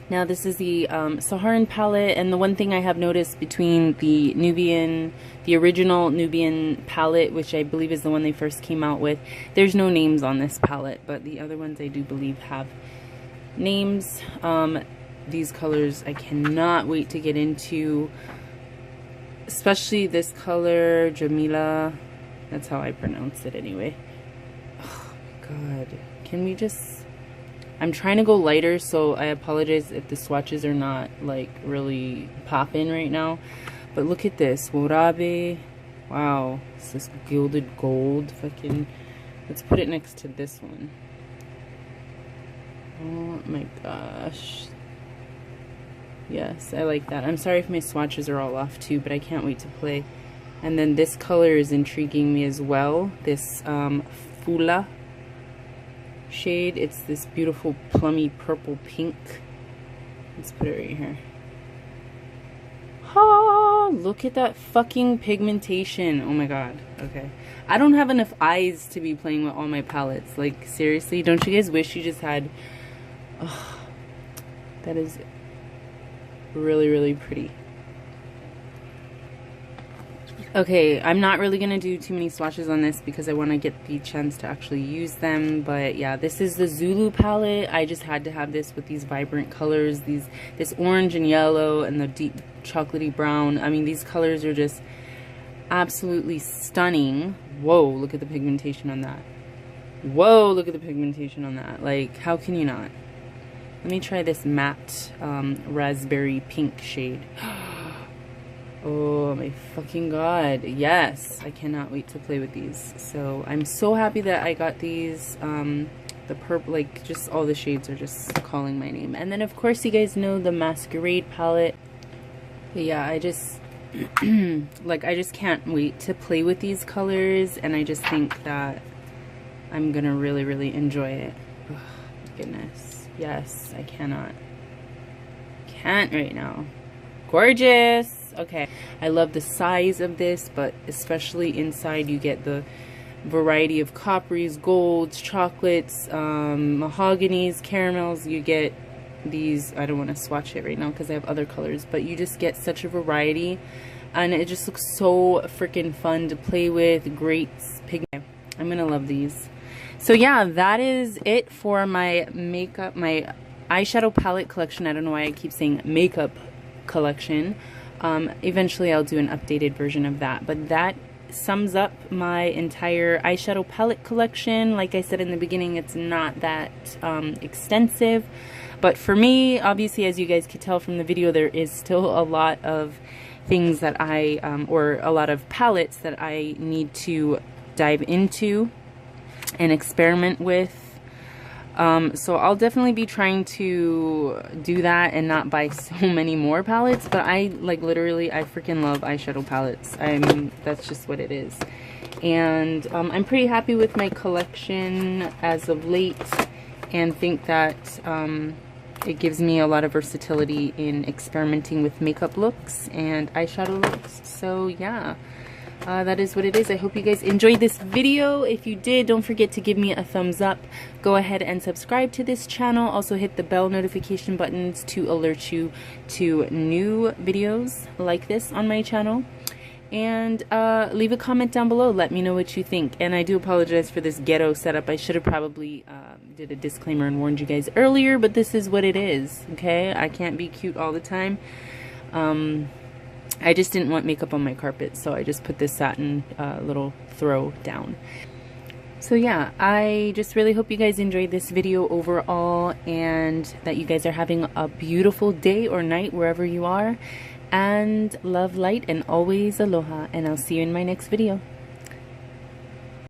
Now, this is the Saharan palette, and the one thing I have noticed between the original Nubian palette, which I believe is the one they first came out with, there's no names on this palette, but the other ones I do believe have names. These colors I cannot wait to get into, especially this color, Jamila. That's how I pronounce it anyway. Oh god, can we just, I'm trying to go lighter, so I apologize if the swatches are not like really popping right now, but look at this, Warabe. Wow, it's this gilded gold. Fucking, let's put it next to this one. Oh my gosh. Yes, I like that. I'm sorry if my swatches are all off too, but I can't wait to play. And then this color is intriguing me as well. This Fula shade. It's this beautiful plummy purple pink. Let's put it right here. Oh, look at that fucking pigmentation. Oh my god. Okay. I don't have enough eyes to be playing with all my palettes. Like, seriously, don't you guys wish you just had... Oh, that is really, really pretty. Okay, I'm not really gonna do too many swatches on this because I want to get the chance to actually use them. But yeah, this is the Zulu palette. I just had to have this with these vibrant colors, this orange and yellow and the deep chocolatey brown. I mean, these colors are just absolutely stunning. Whoa, look at the pigmentation on that. Whoa, look at the pigmentation on that. Like, how can you not? Let me try this matte raspberry pink shade. Oh my fucking god. Yes, I cannot wait to play with these. So I'm so happy that I got these. The purple, like, just all the shades are just calling my name. And then of course you guys know the Masquerade palette. But yeah, I just like, I just can't wait to play with these colors, and I just think that I'm gonna really, really enjoy it. Oh, goodness. Yes, I can't right now. Gorgeous. Okay, I love the size of this, but especially inside you get the variety of copperies, golds, chocolates, mahoganies, caramels. You get these, I don't want to swatch it right now because I have other colors, but you just get such a variety, and it just looks so freaking fun to play with. Great pigment. I'm gonna love these. So yeah, that is it for my makeup, my eyeshadow palette collection. I don't know why I keep saying makeup collection. Eventually I'll do an updated version of that, but that sums up my entire eyeshadow palette collection. Like I said in the beginning, it's not that extensive, but for me, obviously, as you guys could tell from the video, there is still a lot of things that I or a lot of palettes that I need to dive into and experiment with. So I'll definitely be trying to do that and not buy so many more palettes, but I, like, literally, I freaking love eyeshadow palettes. That's just what it is. And I'm pretty happy with my collection as of late, and think that it gives me a lot of versatility in experimenting with makeup looks and eyeshadow looks. So yeah, that is what it is. I hope you guys enjoyed this video. If you did, don't forget to give me a thumbs up. Go ahead and subscribe to this channel. Also hit the bell notification buttons to alert you to new videos like this on my channel. And leave a comment down below. Let me know what you think. And I do apologize for this ghetto setup. I should have probably did a disclaimer and warned you guys earlier, but this is what it is, okay? I can't be cute all the time. I just didn't want makeup on my carpet, so I just put this satin little throw down. So yeah, I just really hope you guys enjoyed this video overall, and that you guys are having a beautiful day or night wherever you are. And love, light, and always aloha. And I'll see you in my next video.